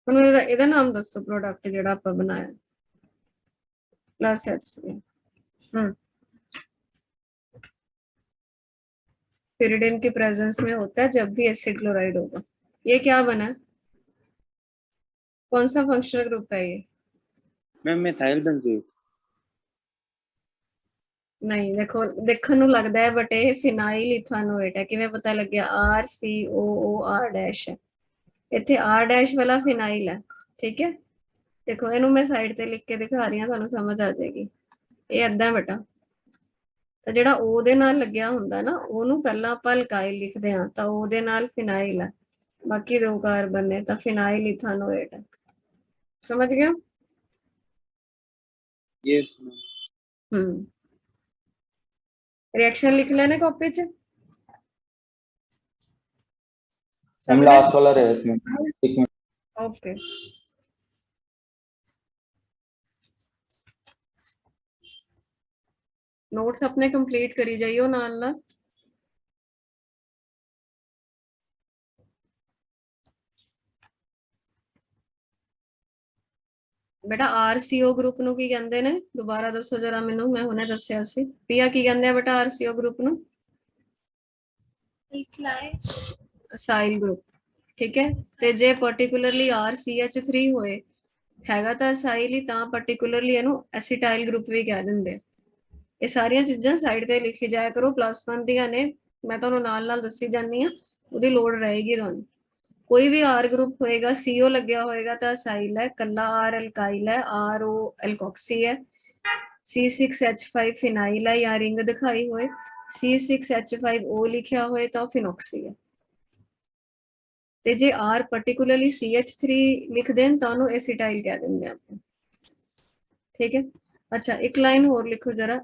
ਹੁਣ ਇਹਦਾ ਨਾਮ ਦੱਸੋ प्रोडक्ट ਜਿਹੜਾ ਆਪਾਂ ਬਣਾਇਆ प्लस HCl। pyridine की प्रेजेंस में होता है जब भी एसिड क्लोराइड होगा। ये क्या बना है? कौन सा फंक्शनल ग्रुप है ये? Ma'am methyl benzene. नहीं, देखो देखने ਨੂੰ ਲੱਗਦਾ ਹੈ ਬਟ ਇਹ ਫਿਨਾਈਲ ਇਥਾਨੋਏਟ ਹੈ। ਕਿਵੇਂ ਪਤਾ ਲੱਗਿਆ? RCOOR' ਹੈ। ਇੱਥੇ R' ਵਾਲਾ ਫਿਨਾਈਲ ਹੈ, ਠੀਕ ਹੈ। ਦੇਖੋ ਇਹਨੂੰ ਮੈਂ ਸਾਈਡ ਤੇ ਲਿਖ ਕੇ ਦਿਖਾ ਰਹੀ ਹਾਂ, ਤੁਹਾਨੂੰ ਸਮਝ ਆ ਜਾਏਗੀ। ਇਹ ਏਦਾਂ ਬੇਟਾ, ਤਾਂ ਜਿਹੜਾ O ਦੇ ਨਾਲ ਲੱਗਿਆ ਹੁੰਦਾ ਨਾ, ਉਹਨੂੰ ਪਹਿਲਾਂ ਆਪਾਂ ਅਲਕਾਈਲ ਲਿਖਦੇ ਹਾਂ, ਤਾਂ O ਦੇ ਨਾਲ ਫਿਨਾਈਲ ਹੈ। ਬਾਕੀ 2 ਕਾਰਬਨ ਨੇ ਤਾਂ ਫਿਨਾਈਲ ਇਥਾਨੋਏਟ ਹੈ। समझ गया? Yes ma'am. रिएक्शन लिख लेने कॉपी च। हम लास्ट वाला रहे एक मिनट। ओके, नोट्स अपने कंप्लीट करी जाइयो नाल ना। बेटा RCO ग्रुप ਨੂੰ ਕੀ ਕਹਿੰਦੇ ਨੇ? ਦੁਬਾਰਾ ਦੱਸੋ ਜਰਾ ਮੈਨੂੰ, ਮੈਂ ਹੁਣੇ ਦੱਸਿਆ ਸੀ। ਪਿਆ ਕੀ ਕਹਿੰਦੇ ਆ ਬੇਟਾ RCO ग्रुप ਨੂੰ? ਅਸਾਈਲ ਗਰੁੱਪ, ਠੀਕ ਹੈ। ਤੇ ਜੇ ਪਾਰਟਿਕੂਲਰਲੀ RCH3 ਹੋਏ ਹੈਗਾ ਤਾਂ ਅਸਾਈਲ ਹੀ, ਤਾਂ ਪਾਰਟਿਕੂਲਰਲੀ ਇਹਨੂੰ ਐਸੀਟਾਈਲ ਗਰੁੱਪ ਵੀ ਕਹਿ ਦਿੰਦੇ। ਇਹ ਸਾਰੀਆਂ ਚੀਜ਼ਾਂ ਸਾਈਡ ਤੇ ਲਿਖੀ ਜਾਇਆ ਕਰੋ, +1 ਦੀਆਂ ਨੇ, ਮੈਂ ਤੁਹਾਨੂੰ ਨਾਲ ਨਾਲ ਦੱਸੀ ਜਾਂਦੀ ਹਾਂ, ਉਹਦੀ ਲੋੜ ਰਹੇਗੀ ਤੁਹਾਨੂੰ। कोई भी R ग्रुप होएगा, CO लग्या होएगा तो असाइल है, कला R अल्काइल है, RO एल्कोक्सी है, C6H5 फिनाइल है या रिंग दिखाई होए, C6H5O लिखा होए तो फिनोक्सी है। ते जे R पर्टिकुलरली CH3 लिख दें तो उन्होंने एसिटाइल कह देंगे आप, ठीक है। अच्छा एक लाइन और लिखो जरा,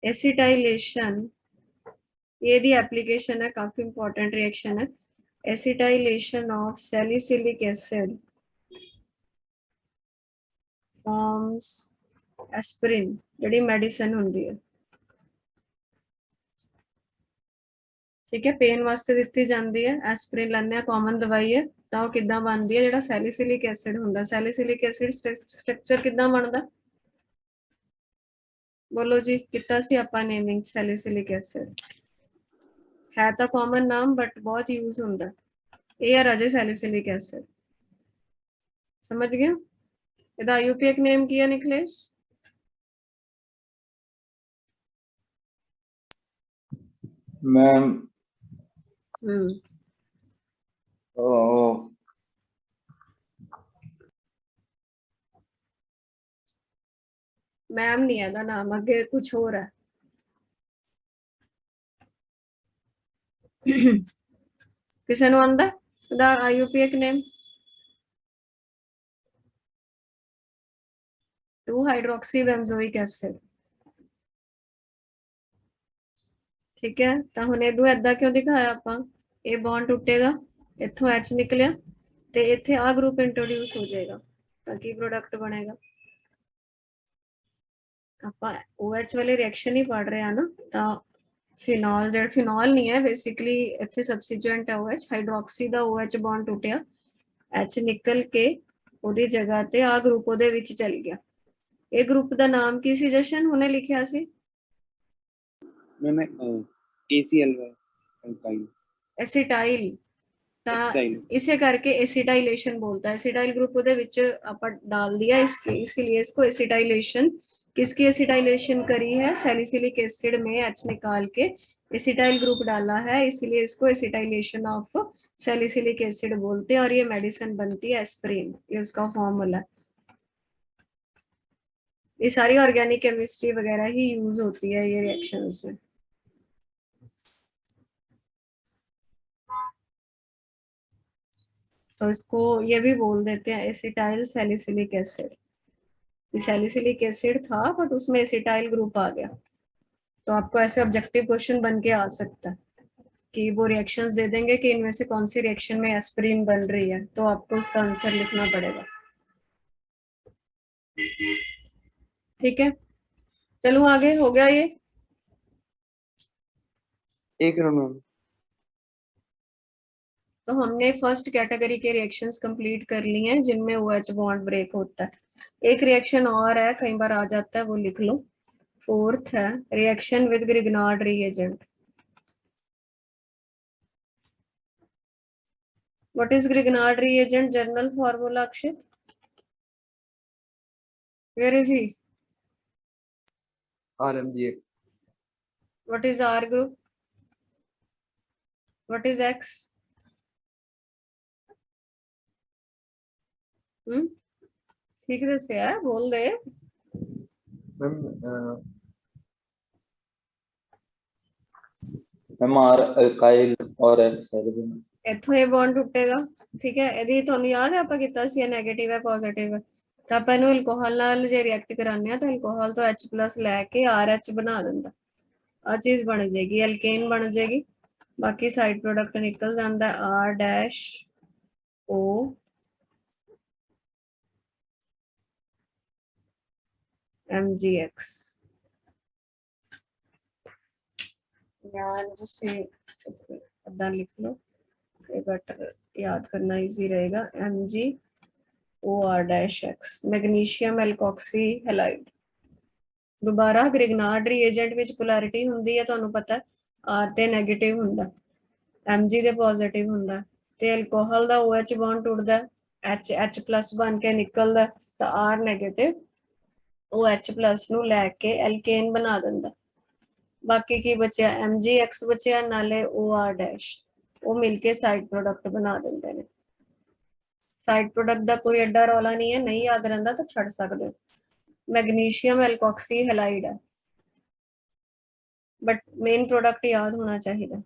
एसिटाइलेशन ये दी एप्लीकेशन है, काफी इंपॉर्टेंट रिएक्शन है। Acetylation of salicylic acid forms aspirin ਜਿਹੜੀ ਮੈਡੀਸਨ ਹੁੰਦੀ ਹੈ, ठीक है, पेन वास्ते ਦਿੱਤੀ ਜਾਂਦੀ है, एस्पिरिन ਲੈਂਦੇ ਆ, ਕਾਮਨ ਦਵਾਈ ਹੈ। ਤਾਂ ਉਹ ਕਿੱਦਾਂ ਬਣਦੀ ਹੈ, ਜਿਹੜਾ ਸੈਲੀਸਿਲਿਕ ਐਸਿਡ ਹੁੰਦਾ, ਸੈਲੀਸਿਲਿਕ ਐਸਿਡ ਸਟਰਕਚਰ ਕਿੱਦਾਂ ਬਣਦਾ, बोलो जी, कितना सी आपा नेमिंग सैलिसिलिक एसिड है तो कॉमन नाम बट बहुत यूज होता है। ये राजे सैलिसिलिक एसिड समझ गया। ਇਹਦਾ ਆਈयूपीएक नेम किया निखिलेश? मैम मैम नहीं है ना नाम, अगे कुछ और है। किसी ਨੂੰ ਆਂਦਾ ਇਹਦਾ ਆਈयूपीएक नेम? 2-हाइड्रोक्सी एसिड, ठीक है। तो हुण इदू ऐदा क्यों दिखाया आपां, ये बॉन्ड टुटेगा, इत्थों एच निकलिया ते इत्थे आ ग्रुप इंट्रोड्यूस हो जाएगा, ताकि प्रोडक्ट बनेगा। आपां OH वाले रिएक्शन ही पढ़ रहे हैं ना, तो फिनॉल जो फिनॉल नहीं है बेसिकली इत्थे सबस्टिट्यूएंट है OH, हाइड्रोक्सी दा OH बॉन्ड टुटिया, H निकल के ओदी जगह ते आ ग्रुप ओदे विच चल गया। ये ग्रुप दा नाम की सी जशन हुणे लिखिया सी? Ma'am ACL alkyl acetyl, acetyl. इसे करके एसिटाइलेशन बोलता है। एसिटाइल ग्रुप ओदे विच आपा डाल दिया इसके, इसीलिए इसको एसिटाइलेशन, किसकी एसिटाइलेशन करी है, सैलिसिलिक एसिड में H निकाल के एसिटाइल ग्रुप डाला है, इसीलिए इसको एसिटाइलेशन ऑफ सैलिसिलिक एसिड बोलते हैं। और ये मेडिसिन बनती है एस्पिरिन, ये उसका फॉर्मूला है। ये सारी ऑर्गेनिक केमिस्ट्री वगैरह ही यूज होती है ये रिएक्शंस में। तो इसको ये भी बोल देते हैं acetyl salicylic acid. Salicylic acid था बट उसमें एसिटाइल ग्रुप आ गया। तो आपको ऐसे ऑब्जेक्टिव क्वेश्चन बन के आ सकता है कि वो रिएक्शंस दे देंगे कि इनमें से कौन सी रिएक्शन में एस्पिरिन बन रही है, तो आपको उसका आंसर लिखना पड़ेगा, ठीक है। चलो आगे, हो गया ये? एक मिनट। तो हमने फर्स्ट कैटेगरी के रिएक्शंस कंप्लीट कर लिए हैं जिनमें OH बॉन्ड ब्रेक होता है। एक रिएक्शन और है, कई बार आ जाता है, वो लिख लो। फोर्थ है reaction with Grignard reagent. What is Grignard reagent? General formula Akshit, where is he? RMGX. What is R group? What is X? ठीक से है, बोल दे। मैम R अल्काइल और X है। इथों ये बॉन्ड टूटेगा, ठीक है। यदि ਤੁਹਾਨੂੰ याद है ਆਪਾਂ ਕੀਤਾ ਸੀ नेगेटिव है पॉजिटिव है, ਤਾਂ ਆਪਾਂ ਇਹਨੂੰ ਅਲਕੋਹਲ ਨਾਲ ਜੇ ਰਿਐਕਟ ਕਰਾਉਂਦੇ ਆ ਤਾਂ ਅਲਕੋਹਲ ਤੋਂ H+ ਲੈ ਕੇ RH ਬਣਾ ਦਿੰਦਾ, ਆ ਚੀਜ਼ ਬਣ ਜਾਏਗੀ, ਐਲਕੇਨ ਬਣ ਜਾਏਗੀ। ਬਾਕੀ ਸਾਈਡ ਪ੍ਰੋਡਕਟ ਨਿਕਲ ਜਾਂਦਾ R-O MgX। अद्धा लिख लो, बेटर याद करना इजी रहेगा। MgOR-X magnesium alkoxy halide. दोबारा ग्रिग्नार्ड रिएजेंट विच पोलैरिटी हुंदी है, तुहानू पता है, R ते नेगेटिव हुंदा, Mg ते पॉजिटिव हुंदा, ते अल्कोहल दा OH बॉन्ड टुटदा, H+ बन के निकलदा, तो R नेगेटिव OH+ नू लैके एल्केन बना दिंदा। बाकी की बचिया MgX बचिया नाले OR-, वो मिलके साइड प्रोडक्ट बना देंगे ने। साइड प्रोडक्ट का कोई एडा रौला नहीं है, नहीं याद रहता तो छड़ सकते हो। मैग्नीशियम एल्कोक्सी हैलाइड है, बट मेन प्रोडक्ट याद होना चाहिए,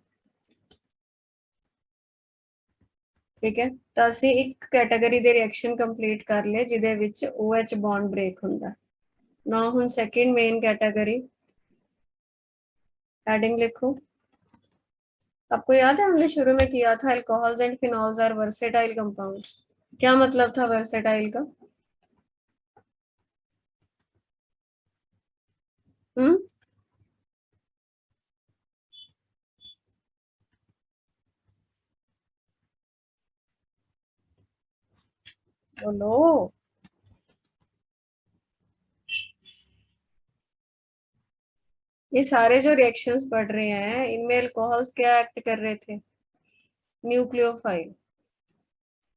ठीक है। तो असी एक कैटेगरी दे रिएक्शन कंप्लीट कर ले जिदे विच OH बॉन्ड ब्रेक हुंदा। नाउ हुण सेकंड मेन कैटेगरी हेडिंग लिखो। आपको याद है हमने शुरू में किया था alcohols and phenols are versatile compounds. क्या मतलब था वर्सेटाइल का? हम्म, बोलो। ये सारे जो रिएक्शंस पढ़ रहे हैं इनमें अल्कोहल्स क्या एक्ट कर रहे थे? न्यूक्लियोफाइल।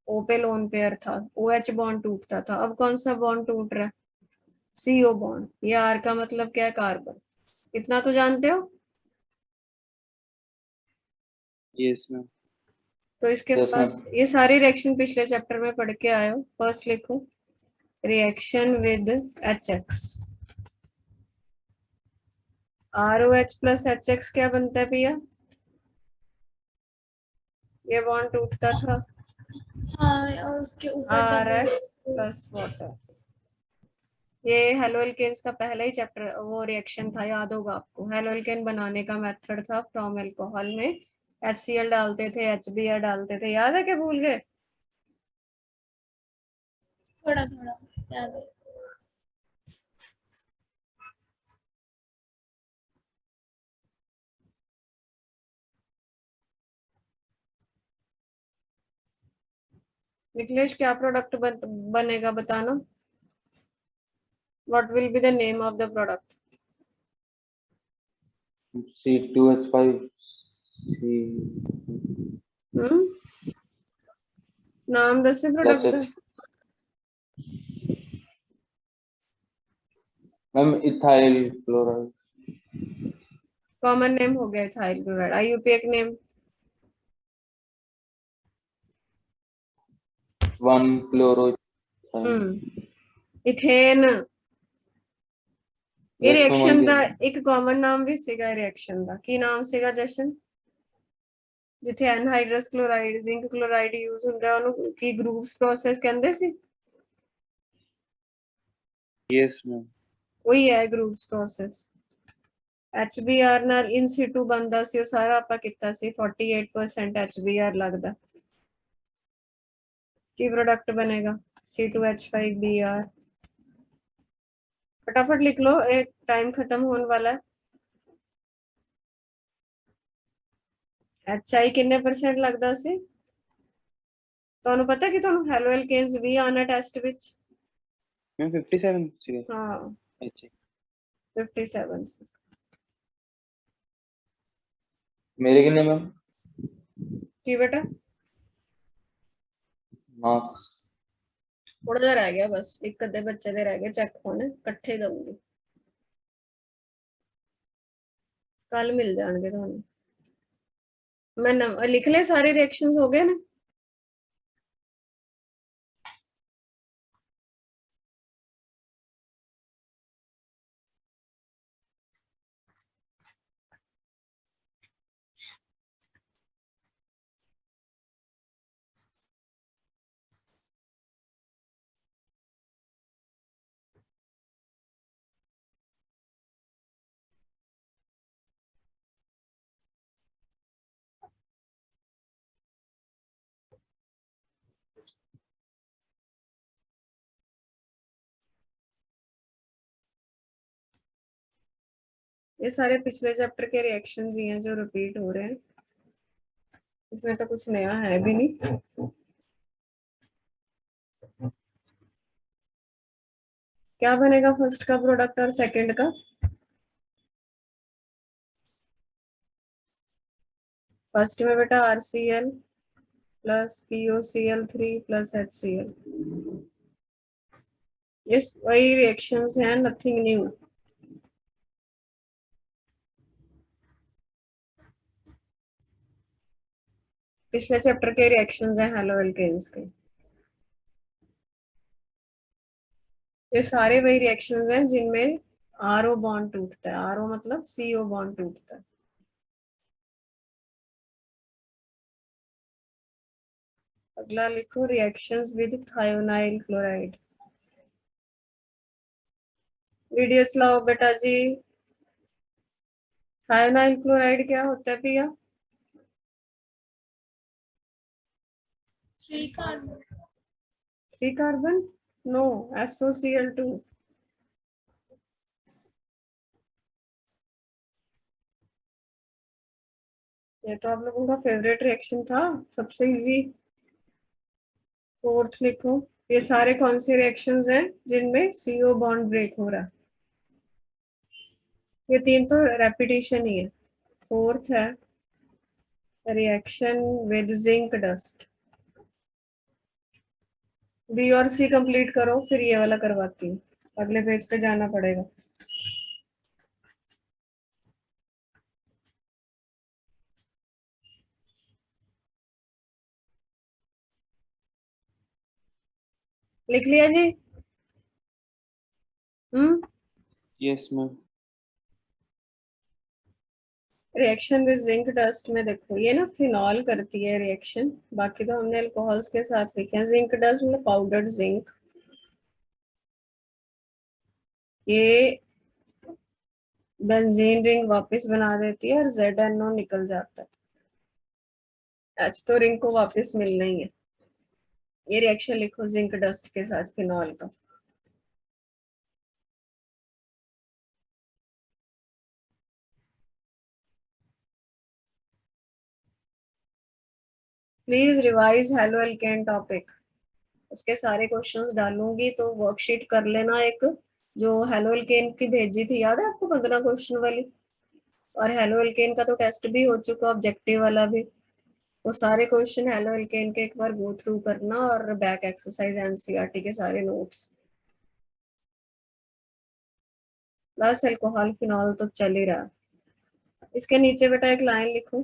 ओ पे लोन पेयर था, ओ एच बॉन्ड टूटता था। अब कौन सा बॉन्ड टूट रहा है? CO bond. ये आर का मतलब क्या है? कार्बन। इतना तो जानते हो। Yes ma'am. तो इसके यस पास मैम। ये सारी रिएक्शन पिछले चैप्टर में पढ़ के आए हो। फर्स्ट लिखो reaction with H X. R O H plus H X क्या बनता है भैया? ये बॉन्ड टूटता था हाँ, और उसके ऊपर R double X plus water. ये हेलोल्केन्स का पहला ही चैप्टर वो रिएक्शन था, याद होगा आपको। हेलोल्केन बनाने का मेथड था फ्रॉम अल्कोहल में HCl डालते थे, HBr डालते थे। याद है कि भूल गए? थोड़ा थोड़ा याद है। निखिलेश क्या प्रोडक्ट बनेगा बताना। What will be the name of the product? C2H5 C नाम दसे plus product H। Ma'am ethyl chloride. Common name हो गया इथाइल क्लोराइड। IUPAC name? 1-क्लोरो। इथेन। ये यस मैम वही रिएक्शन कह का रहे हैं। एक कॉमन नाम भी सीगा रिएक्शन का की नाम ਸੀਗਾ ਜਸ਼ਨ? ਜਿੱਥੇ ਐਨਹਾਈਡਰਸ ਕਲੋਰਾਈਡ ਜ਼ਿੰਕ ਕਲੋਰਾਈਡ ਯੂਜ਼ ਹੁੰਦਾ ਉਹਨੂੰ ਕੀ ਗਰੂਵਸ ਪ੍ਰੋਸੈਸ ਕਹਿੰਦੇ ਸੀ? Yes ma'am. ਉਹੀ ਹੈ ਗਰੂਵਸ ਪ੍ਰੋਸੈਸ। HBr ਨਾਲ ਇਨ ਸਿਟੂ ਬਣਦਾ ਸੀ ਉਹ ਸਾਰਾ ਆਪਾਂ ਕੀਤਾ ਸੀ। 48% HBr ਲੱਗਦਾ। ਕੀ प्रोडक्ट बनेगा? C2H5Br। फटाफट लिख लो, एक टाइम खत्म होने वाला है। HI कितने परसेंट लगदा ਸੀ? ਤੁਹਾਨੂੰ ਪਤਾ ਕਿ ਤੁਹਾਨੂੰ ਹੈਲੋ ਐਲਕੇਨਸ ਵੀ ਆਣਾ ਟੈਸਟ ਵਿੱਚ? मैम 57 सीगा। ਹਾਂ अच्छा। 57 ਸੀ। मेरे कितने मैम ਕੀ बेटा? मार्क्स? थोड़ा ਜਿਹਾ ਰਹਿ ਗਿਆ ਬਸ, ਇੱਕ ਅੱਧੇ ਬੱਚੇ ਦੇ ਰਹਿ ਗਏ ਚੈੱਕ ਹੋਣੇ, ਇਕੱਠੇ ਦਊਂਗੀ। ਕੱਲ ਮਿਲ ਜਾਣਗੇ ਤੁਹਾਨੂੰ। ਮੈਂ ਲਿਖ ਲਏ ਸਾਰੇ ਰਿਐਕਸ਼ਨਸ ਹੋ ਗਏ ਨੇ? ये सारे पिछले चैप्टर के रिएक्शंस ही हैं जो रिपीट हो रहे हैं। इसमें तो कुछ नया है भी नहीं। क्या बनेगा फर्स्ट का प्रोडक्ट और सेकंड का? फर्स्ट में बेटा RCl plus POCl3 plus HCl। ये वही रिएक्शंस हैं, नथिंग न्यू। पिछले चैप्टर के रिएक्शंस हैं हेलो एल्केन्स के। ये सारे वही रिएक्शंस हैं जिनमें RO बॉन्ड टूटता है। RO मतलब CO बॉन्ड टूटता है। अगला लिखो reactions with thionyl chloride. Video चलाओ बेटा जी। थायोनाइल क्लोराइड क्या होता है प्रिया? 3 कार्बन। 3 कार्बन? No, SOCl2। ये तो आप लोगों का फेवरेट रिएक्शन था, सबसे इजी। फोर्थ लिखो। ये सारे कौन से रिएक्शंस हैं जिनमें CO बॉन्ड ब्रेक हो रहा है? ये 3 तो रेपिटेशन ही है। फोर्थ है reaction with zinc dust. B और सी कंप्लीट करो, फिर ये वाला करवाती हूँ, अगले पेज पे जाना पड़ेगा। लिख लिया जी? Yes ma'am. Reaction with zinc dust में देखो, ये ना फिनॉल करती है रिएक्शन, बाकी तो हमने अल्कोहल्स के साथ लिखे हैं। जिंक डस्ट मतलब पाउडर्ड जिंक। ये बेंजीन रिंग वापस बना देती है और ZNO निकल जाता है। H तो रिंग को वापस मिलना ही है। ये रिएक्शन लिखो जिंक डस्ट के साथ फिनॉल का। Please revise halo alkane topic. उसके सारे क्वेश्चंस डालूंगी तो वर्कशीट कर लेना एक, जो हेलो एल्केन की भेजी थी, याद है आपको 15 क्वेश्चन वाली? और हेलो एल्केन का तो टेस्ट भी हो चुका, ऑब्जेक्टिव वाला भी। वो सारे क्वेश्चन हेलो एल्केन के एक बार गो थ्रू करना, और बैक एक्सरसाइज एनसीईआरटी के सारे नोट्स। प्लस अल्कोहल फिनॉल तो चल ही रहा। इसके नीचे बेटा एक लाइन लिखो,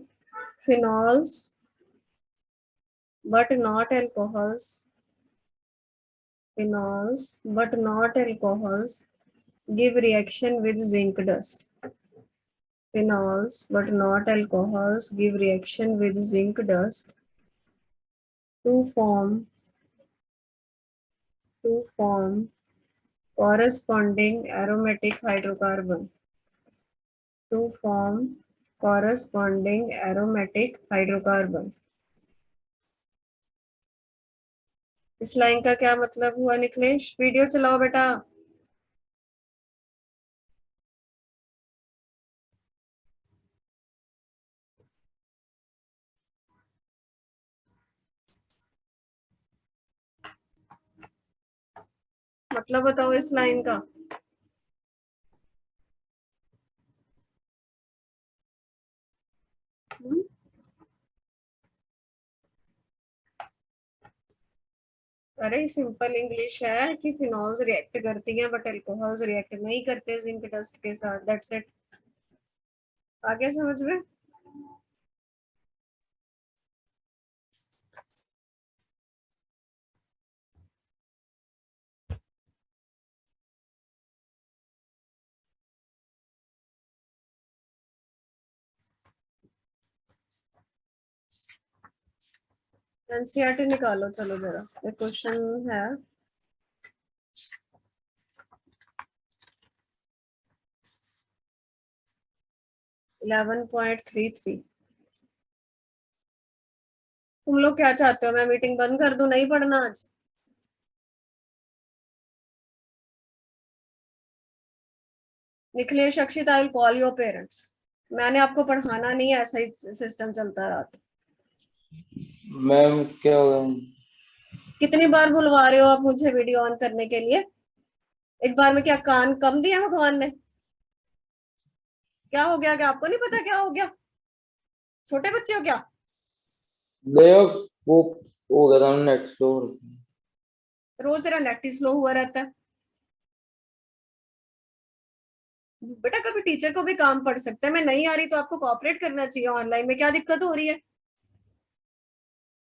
phenols but not alcohols, phenols but not alcohols give reaction with zinc dust. Phenols but not alcohols give reaction with zinc dust to form corresponding aromatic hydrocarbon. To form corresponding aromatic hydrocarbon. इस line का क्या मतलब हुआ Nikhilesh? Video चलाओ बेटा। मतलब बताओ इस लाइन का। अरे सिंपल इंग्लिश है कि फिनॉल्स रिएक्ट करती हैं बट अल्कोहल्स रिएक्ट नहीं करते जिंक डस्ट के साथ, दैट्स इट। आ गया समझ में? एनसीईआरटी निकालो चलो जरा, एक क्वेश्चन है। Eleven point three three. तुम लोग क्या चाहते हो, मैं मीटिंग बंद कर दूं, नहीं पढ़ना आज? निखिलेश अक्षित, I will call your parents. मैंने आपको पढ़ाना नहीं है, ऐसा ही सिस्टम चलता रहा। मैम क्या होगा? कितनी बार बुलवा रहे हो आप मुझे वीडियो ऑन करने के लिए? एक बार में क्या कान कम दिया भगवान ने? क्या हो गया, क्या आपको नहीं पता क्या हो गया? छोटे बच्चे हो क्या? देखो वो हो गया था नेट स्लो। रोज तेरा नेट ही स्लो हुआ रहता है बेटा। कभी टीचर को भी काम पड़ सकता है। मैं नहीं आ रही तो आपको कोऑपरेट करना चाहिए। ऑनलाइन में क्या दिक्कत हो रही है?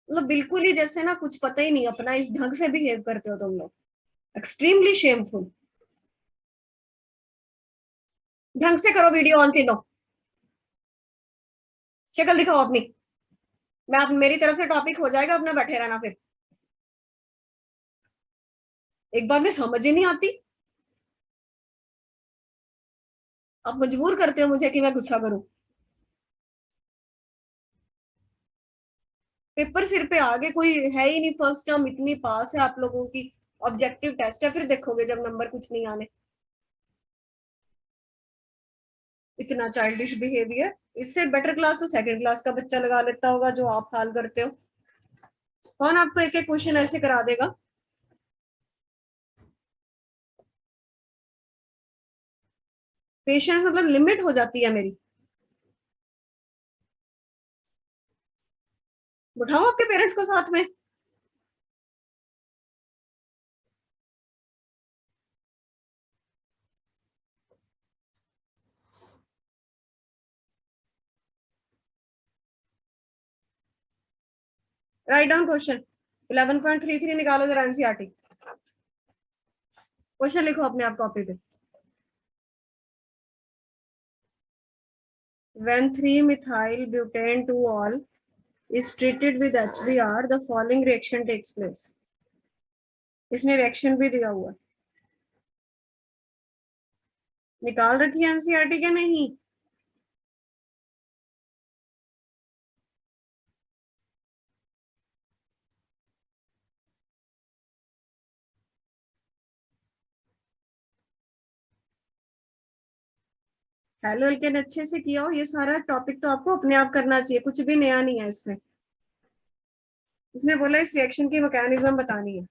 मतलब बिल्कुल ही जैसे ना कुछ पता ही नहीं, अपना इस ढंग से बिहेव करते हो तुम लोग। Extremely shameful. ढंग से करो वीडियो ऑन, तीनों शक्ल दिखाओ अपनी। मैं आप मेरी तरफ से टॉपिक हो जाएगा, अपना बैठे रहना फिर। एक बार में समझ ही नहीं आती। आप मजबूर करते हो मुझे कि मैं गुस्सा करूं। पेपर सिर पे आगे कोई है ही नहीं, फर्स्ट टर्म इतनी पास है आप लोगों की, ऑब्जेक्टिव टेस्ट है, फिर देखोगे जब नंबर कुछ नहीं आने। इतना चाइल्डिश बिहेवियर, इससे बेटर क्लास तो सेकंड क्लास का बच्चा लगा लेता होगा जो आप हाल करते हो। कौन आपको एक एक क्वेश्चन ऐसे करा देगा? पेशेंस मतलब लिमिट हो जाती है मेरी। बिठाओ आपके पेरेंट्स को साथ में। राइट डाउन क्वेश्चन 11.33 निकालो जरा एनसीईआरटी। क्वेश्चन लिखो अपने आप कॉपी पे। When 3-methyl butane 2-ol is treated with HBr, the following reaction takes place. इसने रिएक्शन भी दिया हुआ है, निकाल रखी है एनसीईआरटी के नहीं? हेलो एल्केन अच्छे से किया हो, ये सारा टॉपिक तो आपको अपने आप करना चाहिए, कुछ भी नया नहीं है इसमें। उसने बोला इस रिएक्शन की मैकेनिज्म बतानी है।